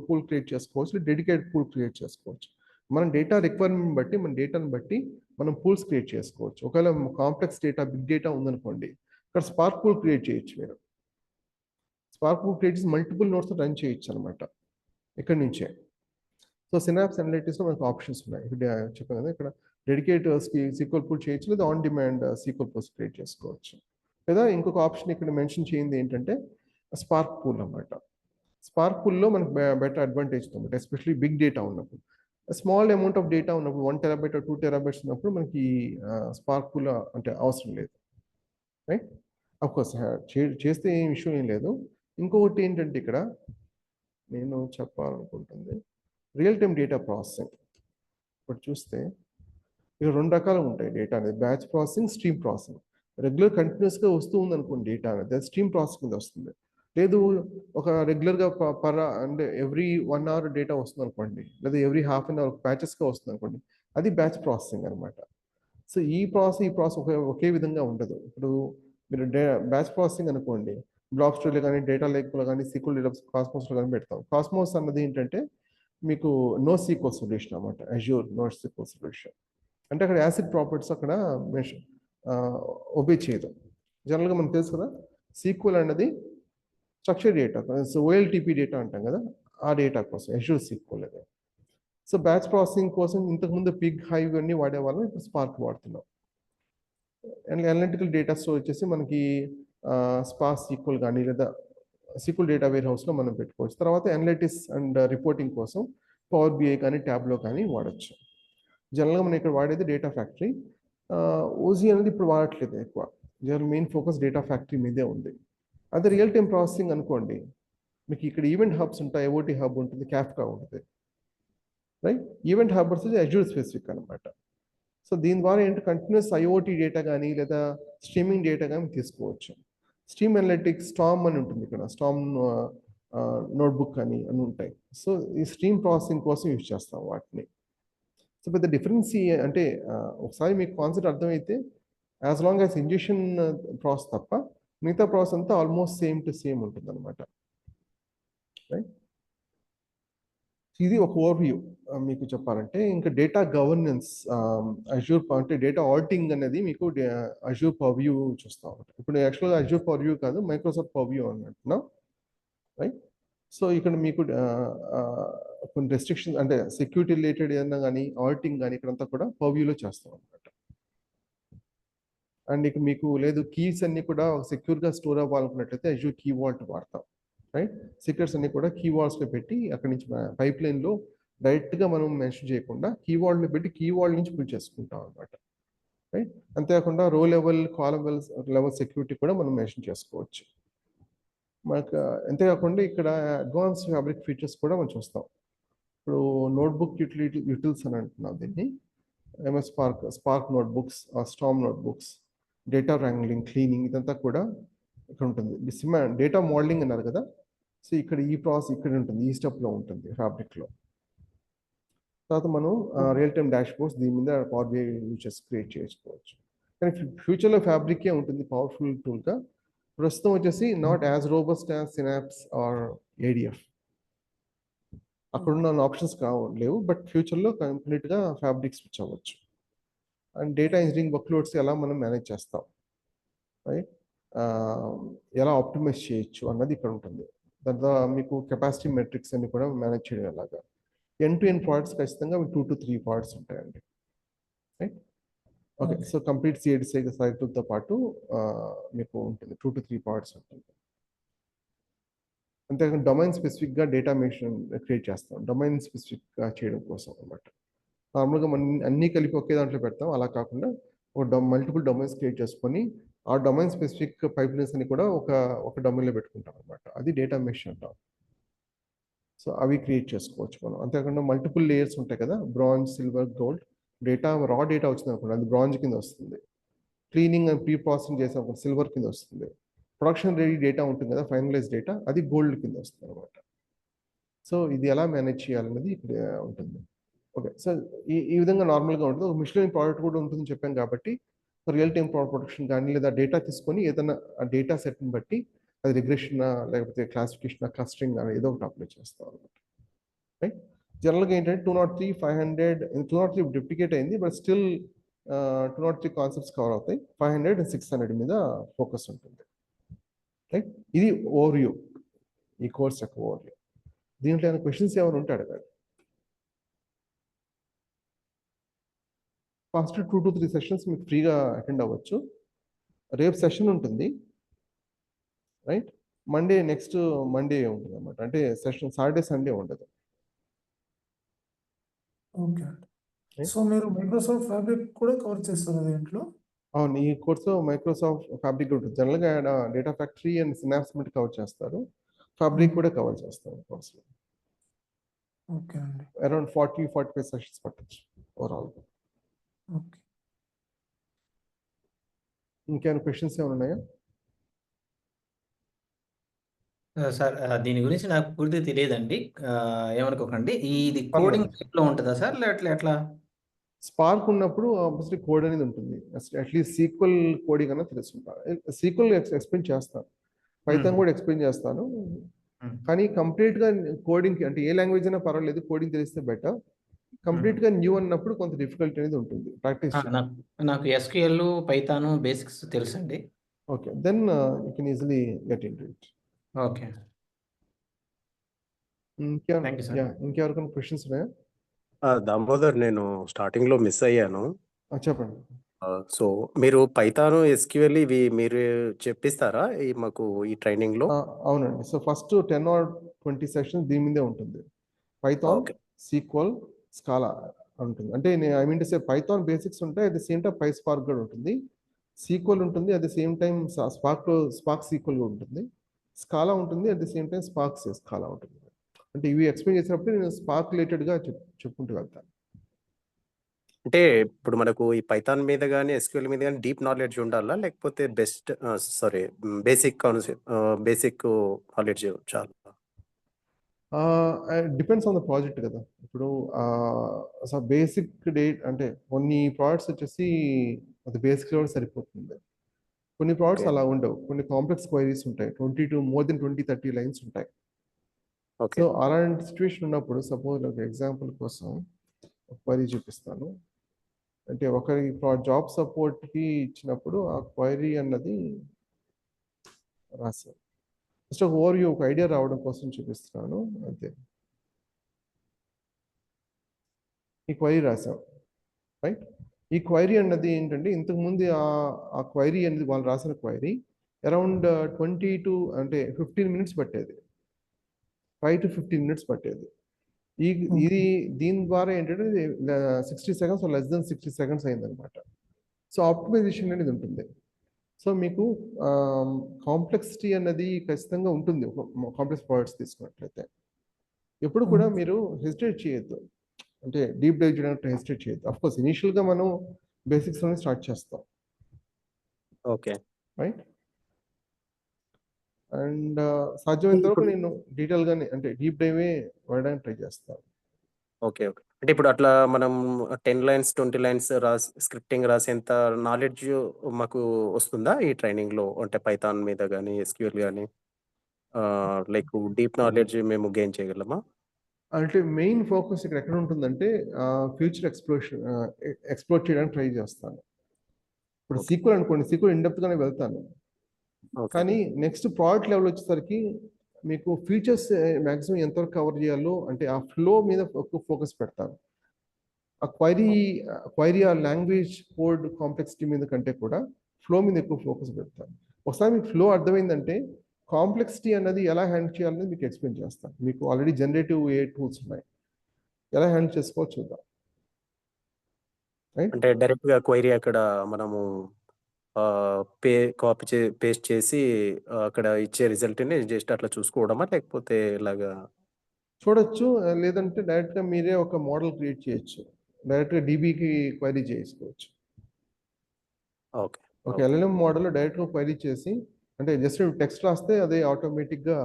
పూల్ క్రియేట్ చేసుకోవచ్చు, లేదా డెడికేటెడ్ పూల్ క్రియేట్ చేసుకోవచ్చు. మన డేటా రిక్వైర్మెంట్ బట్టి, మన డేటాను బట్టి మనం పూల్స్ క్రియేట్ చేసుకోవచ్చు. ఒకవేళ కాంప్లెక్స్ డేటా, బిగ్ డేటా ఉందనుకోండి, ఇక్కడ స్పార్క్ పూల్ క్రియేట్ చేయొచ్చు మీరు. స్పార్క్ పూల్ క్రియేట్ చేసి మల్టిపుల్ నోట్స్ రన్ చేయొచ్చు అనమాట ఇక్కడి నుంచే. సో సినాప్స్ అనలిటిక్స్లో మనకు ఆప్షన్స్ ఉన్నాయి. ఇక్కడ చెప్పాను కదా, ఇక్కడ డెడికేట్ సీక్వెల్ పూల్ చేయొచ్చు, లేదా on demand SQL pools create చేసుకోవచ్చు. లేదా ఇంకొక ఆప్షన్ ఇక్కడ మెన్షన్ చేయింది ఏంటంటే స్పార్క్ పూల్ అన్నమాట. స్పార్క్ పూల్లో మనకు బెటర్ అడ్వాంటేజ్ అనమాట, ఎస్పెషల్లీ బిగ్ డేటా ఉన్నప్పుడు. స్మాల్ అమౌంట్ ఆఫ్ డేటా ఉన్నప్పుడు 1 టెరాబైట్ 2 టెరాబైట్స్ ఉన్నప్పుడు మనకి స్పార్క్ పూల్ అంటే అవసరం లేదు, రైట్? అఫ్కోర్స్ చేస్తే ఏం ఇష్యూ ఏం లేదు. ఇంకొకటి ఏంటంటే ఇక్కడ నేను చెప్పాలనుకుంటుంది రియల్ టైమ్ డేటా ప్రాసెసింగ్. ఇప్పుడు చూస్తే ఇక్కడ 2 రకాలు ఉంటాయి డేటా అనేది, batch processing, stream processing. Regular కంటిన్యూస్గా వస్తూ ఉందనుకోండి డేటా అనేది, అది స్ట్రీమ్ ప్రాసెసింగ్ వస్తుంది. లేదు ఒక రెగ్యులర్గా అంటే ఎవ్రీ 1 అవర్ డేటా వస్తుంది అనుకోండి, లేదా ఎవ్రీ హాఫ్ అన్ అవర్ బ్యాచెస్గా వస్తుంది అనుకోండి, అది బ్యాచ్ ప్రాసెసింగ్ అనమాట. సో ఈ ప్రాసెస్ ఒకే విధంగా ఉండదు. ఇప్పుడు మీరు బ్యాచ్ ప్రాసెసింగ్ అనుకోండి, బ్లాక్ స్టోరీలో కానీ, డేటా లేక్లో కానీ, సీక్వెల్ డేటా కాస్మోస్లో కానీ పెడతాం. కాస్మోస్ అన్నది ఏంటంటే మీకు నో సీక్వెల్ సొల్యూషన్ అనమాట, అజ్యూర్ నో సీక్వెల్ సొల్యూషన్. అంటే అక్కడ యాసిడ్ ప్రాపర్టీస్ అక్కడ ఒబే చేయదు. జనరల్గా మనకు తెలుసు కదా, సీక్వెల్ అన్నది స్ట్రక్చర్ డేటా, ఓఎల్టీపీ డేటా అంటాం కదా, ఆ డేటా కోసం అజ్యూర్ సీక్వెల్ అది. సో బ్యాచ్ ప్రాసెసింగ్ కోసం ఇంతకుముందు పిగ్, హైవ్ అన్నీ వాడేవాళ్ళం, ఇప్పుడు స్పార్క్ వాడుతున్నాం. అండ్ అనలిటికల్ డేటా స్టోర్ వచ్చేసి మనకి స్పార్క్ సీక్వెల్ కానీ, లేదా సీక్వెల్ డేటా వేర్ హౌస్లో మనం పెట్టుకోవచ్చు. తర్వాత అనలిటిక్స్ అండ్ రిపోర్టింగ్ కోసం పవర్ బిఐ కానీ, ట్యాబ్లో కానీ వాడచ్చు. జనరల్గా మనం ఇక్కడ వాడేది డేటా ఫ్యాక్టరీ. ఓజీ అనేది ఇప్పుడు వాడట్లేదు ఎక్కువ. General main focus data factory మీదే ఉంది. అదే రియల్ టైమ్ ప్రాసెసింగ్ అనుకోండి, మీకు ఇక్కడ ఈవెంట్ హబ్స్ ఉంటాయి, ఐఓటీ హబ్ ఉంటుంది, క్యాఫ్కా ఉంటుంది, రైట్? ఈవెంట్ హబ్ వచ్చేసి అజ్యూర్ స్పెసిఫిక్ అనమాట. సో దీని ద్వారా ఏంటి, కంటిన్యూస్ ఐఓటీ డేటా కానీ, లేదా స్ట్రీమింగ్ డేటా కానీ తీసుకోవచ్చు. స్ట్రీమ్ అనలిటిక్స్, స్టామ్ అని ఉంటుంది ఇక్కడ, స్టామ్ నోట్బుక్ అని ఉంటాయి. సో ఈ స్ట్రీమ్ ప్రాసెసింగ్ కోసం యూజ్ చేస్తాం వాటిని. సో పెద్ద డిఫరెన్స్ అంటే ఒకసారి మీకు కాన్సెప్ట్ అర్థమైతే, as long as injection process తప్ప మిగతా ప్రాసెస్ అంతా ఆల్మోస్ట్ సేమ్ టు సేమ్ ఉంటుంది అనమాట, రైట్? ఇది ఒక ఓవర్వ్యూ మీకు చెప్పాలంటే. ఇంకా డేటా గవర్నెన్స్, అజ్యూర్ అంటే డేటా ఆడిటింగ్ అనేది మీకు అజ్యూర్ పర్వ్యూ చూస్తాం. ఇప్పుడు యాక్చువల్గా అజ్యూర్ పర్వ్యూ కాదు, మైక్రోసాఫ్ట్ పర్వ్యూ అన్నట్టున్నాం, రైట్? సో ఇక్కడ మీకు కొన్ని రెస్ట్రిక్షన్ అంటే సెక్యూరిటీ రిలేటెడ్ ఏదన్నా కానీ, ఆడిటింగ్ కానీ ఇక్కడంతా కూడా పర్వ్యూలో చేస్తాం అనమాట. అండ్ ఇక మీకు లేదు కీస్ అన్ని కూడా సెక్యూర్గా స్టోర్ అవ్వాలనుకున్నట్లయితే అజ్యూర్ కీ వాల్ట్ వాడతాం, రైట్? సీక్రెట్స్ అన్ని కూడా కీ వాల్ట్స్లో పెట్టి అక్కడి నుంచి పైప్ లైన్లో డైరెక్ట్గా మనం మెన్షన్ చేయకుండా కీ వాల్ట్లో పెట్టి కీ వాల్ట్ నుంచి పుల్ చేసుకుంటాం అనమాట, రైట్? అంతేకాకుండా రో లెవెల్, కాలమ్ లెవెల్ సెక్యూరిటీ కూడా మనం మెన్షన్ చేసుకోవచ్చు. మనకు అంతేకాకుండా ఇక్కడ అడ్వాన్స్ ఫ్యాబ్రిక్ ఫీచర్స్ కూడా మనం చూస్తాం. ఇప్పుడు నోట్బుక్ యూటిల్స్ అని అంటున్నాం దీన్ని, ఎంఎస్ స్పార్క్ నోట్బుక్స్, స్టామ్ నోట్బుక్స్, డేటా ర్యాంగ్లింగ్, క్లీనింగ్, ఇదంతా కూడా ఇక్కడ ఉంటుంది. డేటా మోడలింగ్ అన్నారు కదా, సో ఇక్కడ ఈ ప్రాసెస్ ఇక్కడ ఉంటుంది, ఈ స్టెప్లో ఉంటుంది ఫ్యాబ్రిక్లో. తర్వాత మనం రియల్ టైమ్ డాష్ బోర్డ్స్ దీని మీద పవర్ బిఐ యూజర్స్ క్రియేట్ చేసుకోవచ్చు. కానీ ఫ్యూచర్లో ఫ్యాబ్రికే ఉంటుంది పవర్ఫుల్ టూల్గా. ప్రస్తుతం వచ్చేసి not as robust as Synapse or ADF, అక్కడున్న ఆప్షన్స్ లేవు. బట్ ఫ్యూచర్లో కంప్లీట్గా ఫ్యాబ్రిక్ స్విచ్ అవ్వచ్చు. అండ్ డేటా ఇంజనీరింగ్ వర్క్లోడ్స్ ఎలా మనం మేనేజ్ చేస్తాం, రైట్? ఎలా ఆప్టిమైజ్ చేయొచ్చు అన్నది ఇక్కడ ఉంటుంది. దాని ద్వారా మీకు కెపాసిటీ మెట్రిక్స్ అన్ని కూడా మేనేజ్ చేయడం ఎలాగా. ఎండ్ టు ఎండ్ పార్ట్స్ ఖచ్చితంగా 2 to 3 పార్ట్స్ ఉంటాయండి, right? Okay. So complete CID సైకిల్తో పాటు మీకు ఉంటుంది 2 to 3 పార్ట్స్ ఉంటుంది. అంతేకాకుండా డొమైన్ స్పెసిఫిక్గా డేటా మెషిన్ క్రియేట్ చేస్తాం, డొమైన్ స్పెసిఫిక్గా చేయడం కోసం అనమాట. నార్మల్గా మనం అన్నీ కలిపి ఒకే దాంట్లో పెడతాం, అలా కాకుండా మల్టిపుల్ డొమైన్స్ క్రియేట్ చేసుకొని ఆ డొమైన్ స్పెసిఫిక్ పైప్లైన్స్ అని కూడా ఒక డొమైన్లో పెట్టుకుంటాం అనమాట. అది డేటా మెష్ అంటాం. సో అవి క్రియేట్ చేసుకోవచ్చు మనం. అంతేకాకుండా మల్టిపుల్ లేయర్స్ ఉంటాయి కదా, బ్రాంజ్, సిల్వర్, గోల్డ్, డేటా రా డేటా వచ్చింది అనుకోండి, అది బ్రాంజ్ కింద వస్తుంది. క్లీనింగ్ అండ్ ప్రీ ప్రాసెసింగ్ చేసిన సిల్వర్ కింద వస్తుంది. ప్రొడక్షన్ రెడీ డేటా ఉంటుంది కదా, ఫైనలైజ్ డేటా, అది గోల్డ్ కింద వస్తుంది అనమాట. సో ఇది ఎలా మేనేజ్ చేయాలనేది ఇక్కడ ఉంటుంది. ఓకే, సో ఈ విధంగా నార్మల్గా ఉంటుంది. ఒక మిషన్ లెర్నింగ్ ప్రోడక్ట్ కూడా ఉంటుందని చెప్పాం కాబట్టి రియల్ టైం ప్రొడక్షన్ కానీ లేదా డేటా తీసుకొని ఏదైనా ఆ డేటా సెట్ని బట్టి అది రిగ్రెషన్ లేకపోతే క్లాసిఫికేషన్ క్లస్టరింగ్ అని ఏదో ఒకటి అప్లై చేస్తాం అనమాట. రైట్, జనరల్గా ఏంటంటే 203, 500, 203 డూప్లికేట్ అయింది, బట్ స్టిల్ 203 కాన్సెప్ట్స్ కవర్ అవుతాయి. 500 and 600 మీద ఫోకస్ ఉంటుంది. రైట్, ఇది ఓవర్వ్యూ, ఈ కోర్స్ యొక్క ఓవర్వ్యూ. దీంట్లో ఏమైనా క్వశ్చన్స్ ఏమైనా ఉంటే అడగాలి. ఫస్ట్ 2 to 3 సెషన్స్ మీకు ఫ్రీగా అటెండ్ అవ్వచ్చు. రేపు సెషన్ ఉంటుంది, రైట్. నెక్స్ట్ మండే ఉంటుంది అనమాట. అంటే సెషన్ సాటర్డే సండే ఉండదు. ఓకే అండి. సో మీరు మైక్రోసాఫ్ట్ ఫ్యాబ్రిక్ కూడా కవర్ చేస్తారు దీంట్లో? అవును, ఈ కోర్సులో మైక్రోసాఫ్ట్ ఫ్యాబ్రిక్ ఉంటుంది. జనరల్గా డేటా ఫ్యాక్టరీ అండ్ సినాప్స్ మీద కవర్ చేస్తారు, ఫ్యాబ్రిక్ కూడా కవర్ చేస్తారు కోర్సులో. ఓకే అండి. అరౌండ్ 40-45 సెషన్స్ పట్టచ్చు ఓవరాల్. ఓకే. ఇంకేమైనా క్వశ్చన్స్ ఏమైనా ఉన్నాయా? సార్ దీని గురించి నాకు పూర్తి తెలియదండి, ఏమనుకోకండి. ఇది పర్లేదు. కోడింగ్ టైప్లో ఉంటుందా సార్, లేట్లా ఎట్లా? స్పార్క్ ఉన్నప్పుడు ఆబ్వియస్లీ కోడ్ అనేది ఉంటుంది. అట్లీస్ట్ సీక్వెల్ కోడింగ్ అన్న తెలుసుకుంటాను. సీక్వెల్ ఎక్స్ప్లెయిన్ చేస్తాను, పైథాన్ కూడా ఎక్స్ప్లెయిన్ చేస్తాను. కానీ కంప్లీట్గా కోడింగ్ అంటే ఏ లాంగ్వేజ్ అయినా పర్వాలేదు, కోడింగ్ తెలిస్తే బెటర్. కంప్లీట్గా న్యూ అన్నప్పుడు కొంత డిఫికల్టీ అనేది ఉంటుంది, ప్రాక్టీస్. నాకు ఎస్క్యూఎల్, పైథాన్ బేసిక్స్ తెలుసండి. Okay, then you can easily get into it. Okay, ఇంకెవరికైనా థ్యాంక్ యూ సార్. క్వశ్చన్స్ ఉన్నాయా? దామోదర్, నేను స్టార్టింగ్లో మిస్ అయ్యాను. చెప్పండి. సో మీరు పైథాన్, ఎస్క్యూఎల్ ఇవి మీరు చెప్పిస్తారా మాకు ఈ ట్రైనింగ్లో? అవునండి. సో ఫస్ట్ 10 or 20 సెషన్స్ దీని మీదే ఉంటుంది. పైథాన్, ఓకే, సీక్వెల్, స్కాలా ఉంటుంది. అంటే I mean to say Python basics ఉంటాయి, at the same time PySpark కూడా ఉంటుంది. సీక్వెల్ ఉంటుంది, at the same time Spark sequel కూడా ఉంటుంది. స్కాలా ఉంటుంది, at the same time Scala ఉంటుంది. అంటే ఇవి ఎక్స్ప్లెయిన్ చేసినప్పుడు నేను స్పార్క్ రిలేటెడ్గా చెప్పుకుంటూ వెళ్తాను. అంటే ఇప్పుడు మనకు ఈ పైథాన్ మీద కానీ ఎస్క్యూఎల్ మీద కానీ డీప్ నాలెడ్జ్ ఉండాలా, లేకపోతే బేసిక్ బేసిక్ నాలెడ్జ్ చాలా? డిపెండ్స్ ఆన్ ద ప్రాజెక్ట్ కదా. ఇప్పుడు బేసిక్ అంటే కొన్ని ప్రోడక్ట్స్ వచ్చేసి అది బేసిక్ లెవెల్ సరిపోతుంది. కొన్ని ప్రోడక్ట్స్ ఓకే, అలా ఉండవు, కొన్ని కాంప్లెక్స్ క్వైరీస్ ఉంటాయి, 20-30 లైన్స్ ఉంటాయి. ఓకే, సో అలాంటి సిచ్యువేషన్ ఉన్నప్పుడు సపోజ్ ఒక ఎగ్జాంపుల్ కోసం ఒక క్వైరీ చూపిస్తాను. అంటే ఒకరి జాబ్ సపోర్ట్కి ఇచ్చినప్పుడు ఆ క్వైరీ అన్నది రాశారు. జస్ట్ ఒక ఓవర్వ్యూ, ఒక ఐడియా రావడం కోసం చూపిస్తున్నాను అంతే. ఈ క్వైరీ రాసాం, రైట్. ఈ క్వైరీ అన్నది ఏంటంటే ఇంతకుముందు ఆ క్వైరీ అనేది వాళ్ళు రాసిన క్వైరీ అరౌండ్ 15 minutes పట్టేది, 5 to 15 minutes పట్టేది. ఇది దీని ద్వారా ఏంటంటే 60 seconds లెస్ దెన్ 60 seconds అయిందనమాట. సో ఆప్టిమైజేషన్ అనేది ఉంటుంది. సో మీకు కాంప్లెక్సిటీ అన్నది ఖచ్చితంగా ఉంటుంది కాంప్లెక్స్ ప్రాజెక్ట్స్ తీసుకున్నట్లయితే. ఎప్పుడు కూడా మీరు హెసిటేట్ చేయొద్దు, అంటే డీప్ డైవ్ చేయడానికి హెసిటేట్ చేయొద్దు. అఫ్కోర్స్ ఇనీషియల్గా మనం బేసిక్స్లోనే స్టార్ట్ చేస్తాం, ఓకే, రైట్. అండ్ సాధ్యమైనంత వరకు ఇప్పుడు నేను డీటెయిల్గానే అంటే డీప్ డైవే వాడడానికి ట్రై చేస్తాను. Okay, okay. అంటే ఇప్పుడు అట్లా మనం 10 lines 20 lines స్క్రిప్టింగ్ రాసేంత నాలెడ్జ్ మాకు వస్తుందా ఈ ట్రైనింగ్లో? అంటే పైథాన్ మీద కానీ ఎస్క్యూఎల్ కానీ లైక్ డీప్ నాలెడ్జ్ మేము గెయిన్ చేయగలమా? అంటే మెయిన్ ఫోకస్ ఇక్కడ ఎక్కడ ఉంటుందంటే ఫ్యూచర్ ఎక్స్ప్లోర్ చేయడానికి ట్రై చేస్తాను. ఇప్పుడు ఓకే, సీక్వెల్ అనుకోండి, సీక్వెల్ ఇన్డెప్త్గానే వెళ్తాను. ఓకే, కానీ నెక్స్ట్ ప్రోడక్ట్ లెవెల్ వచ్చేసరికి మీకు ఫీచర్స్ మ్యాక్సిమం ఎంతవరకు కవర్ చేయాలో అంటే ఆ ఫ్లో మీద ఎక్కువ ఫోకస్ పెడతాను. ఆ క్వైరీ ఆ లాంగ్వేజ్ కోడ్ కాంప్లెక్సిటీ మీద కంటే కూడా ఫ్లో మీద ఎక్కువ ఫోకస్ పెడతాను. ఒకసారి మీకు ఫ్లో అర్థమైందంటే కాంప్లెక్సిటీ అన్నది ఎలా హ్యాండిల్ చేయాలనేది మీకు ఎక్స్ప్లెయిన్ చేస్తాను. మీకు ఆల్రెడీ జనరేటివ్ ఏ టూల్స్ ఉన్నాయి, ఎలా హ్యాండిల్ చేసుకోవచ్చు చూద్దాం, రైట్. అంటే డైరెక్ట్గా క్వైరీ అక్కడ మనము కాపీ పేస్ట్ చేసి అక్కడ ఇచ్చే రిజల్ట్ని జస్ట్ అట్లా చూసుకోవడమా, లేకపోతే ఇలాగా చూడొచ్చు, లేదంటే డైరెక్ట్గా మీరే ఒక మోడల్ క్రియేట్ చేయొచ్చు. డైరెక్ట్గా డీబీకి క్వైరీ చేసుకోవచ్చు. ఓకే. ఒక ఓకే. ఎల్ఎల్ఎం మోడల్లో డైరెక్ట్గా క్వైరీ చేసి, అంటే జస్ట్ టెక్స్ట్ రాస్తే అదే ఆటోమేటిక్గా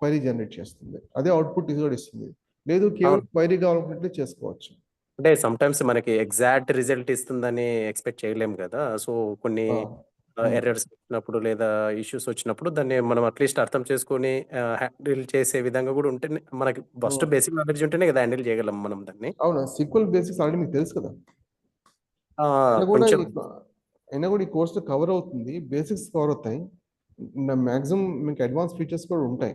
క్వైరీ జనరేట్ చేస్తుంది, అదే అవుట్పుట్ కూడా ఇస్తుంది. లేదు కేవలం అవును. క్వైరీ కావాలనుకుంటే చేసుకోవచ్చు. అంటే సమ్‌టైమ్స్ మనకి ఎగ్జాక్ట్ రిజల్ట్ ఇస్తుందని ఎక్స్‌పెక్ట్ చేయలేము గదా! సో, కొన్ని ఎర్రర్స్ వచ్చినప్పుడు లేదా ఇష్యూస్ వచ్చినప్పుడు దాన్ని మనం అట్‌లీస్ట్ అర్థం చేసుకొని హ్యాండిల్ చేసే విధంగా గూడా ఉంటేనే మనకి ఫస్ట్ బేసిక్ నాలెడ్జ్ ఉంటేనే కదా హ్యాండిల్ చేయగలం మనం దాన్ని. అవును, సీక్వెల్ బేసిక్స్ ఆల్రెడీ మీకు తెలుసు కదా. ఆ! అయినా కూడా కొంచెం ఈ కోర్సులో కవర్ అవుతుంది, బేసిక్స్ కవర్ అవుతాయి, మ్యాక్సిమం మీకు అడ్వాన్స్ ఫీచర్స్ కూడా ఉంటాయి.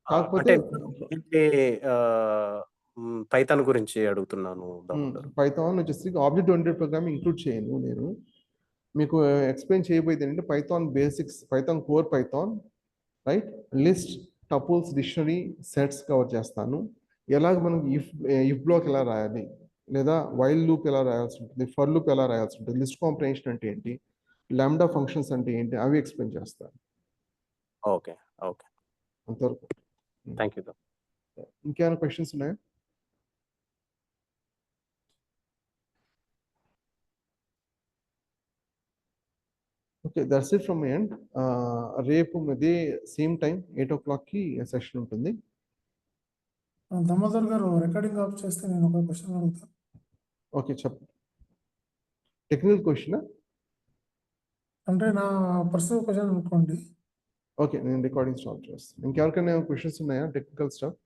కాకపోతే అంటే పైథాన్ గురించి అడుగుతున్నాను దామోదర్. పైథాన్ వచ్చేసి ఆబ్జెక్ట్ ఓరియెంటెడ్ ప్రోగ్రామింగ్ ఇంక్లూడ్ చేయను నేను. మీకు ఎక్స్ప్లెయిన్ చేయబోయేది ఏంటంటే Python basics, Python core Python, right, list, tuples, dictionary, sets cover చేస్తాను. ఎలాగ మనం ఇఫ్ బ్లాక్ ఎలా రాయాలి, లేదా వైల్ లూప్ ఎలా రాయాల్సి ఉంటుంది, ఫర్ లూప్ ఎలా రాయాల్సి ఉంటుంది, లిస్ట్ కాంప్రిహెన్షన్ అంటే ఏంటి, లాంబ్డా ఫంక్షన్స్ అంటే ఏంటి, అవి ఎక్స్ప్లెయిన్ చేస్తాను. ఓకే. ఓకే. అంతవరకు. Thank you. ఇంకేమైనా క్వశ్చన్స్ ఉన్నాయా? Okay, that's it from my end. రేపు ఇదే సేమ్ టైం 8 o'clockకి సెషన్ ఉంటుంది. దామోదర్ గారు రికార్డింగ్ ఆఫ్ చేస్తే నేను ఒక క్వశ్చన్ అడుగుతా. ఓకే, చెప్పండి. Technical question? అంటే నా పర్సనల్ క్వశ్చన్ అనుకోండి. ఓకే, నేను రికార్డింగ్ స్టాప్ చేస్తాను. ఇంకెవరికైనా క్వశ్చన్స్ ఉన్నాయా టెక్నికల్ స్టాఫ్?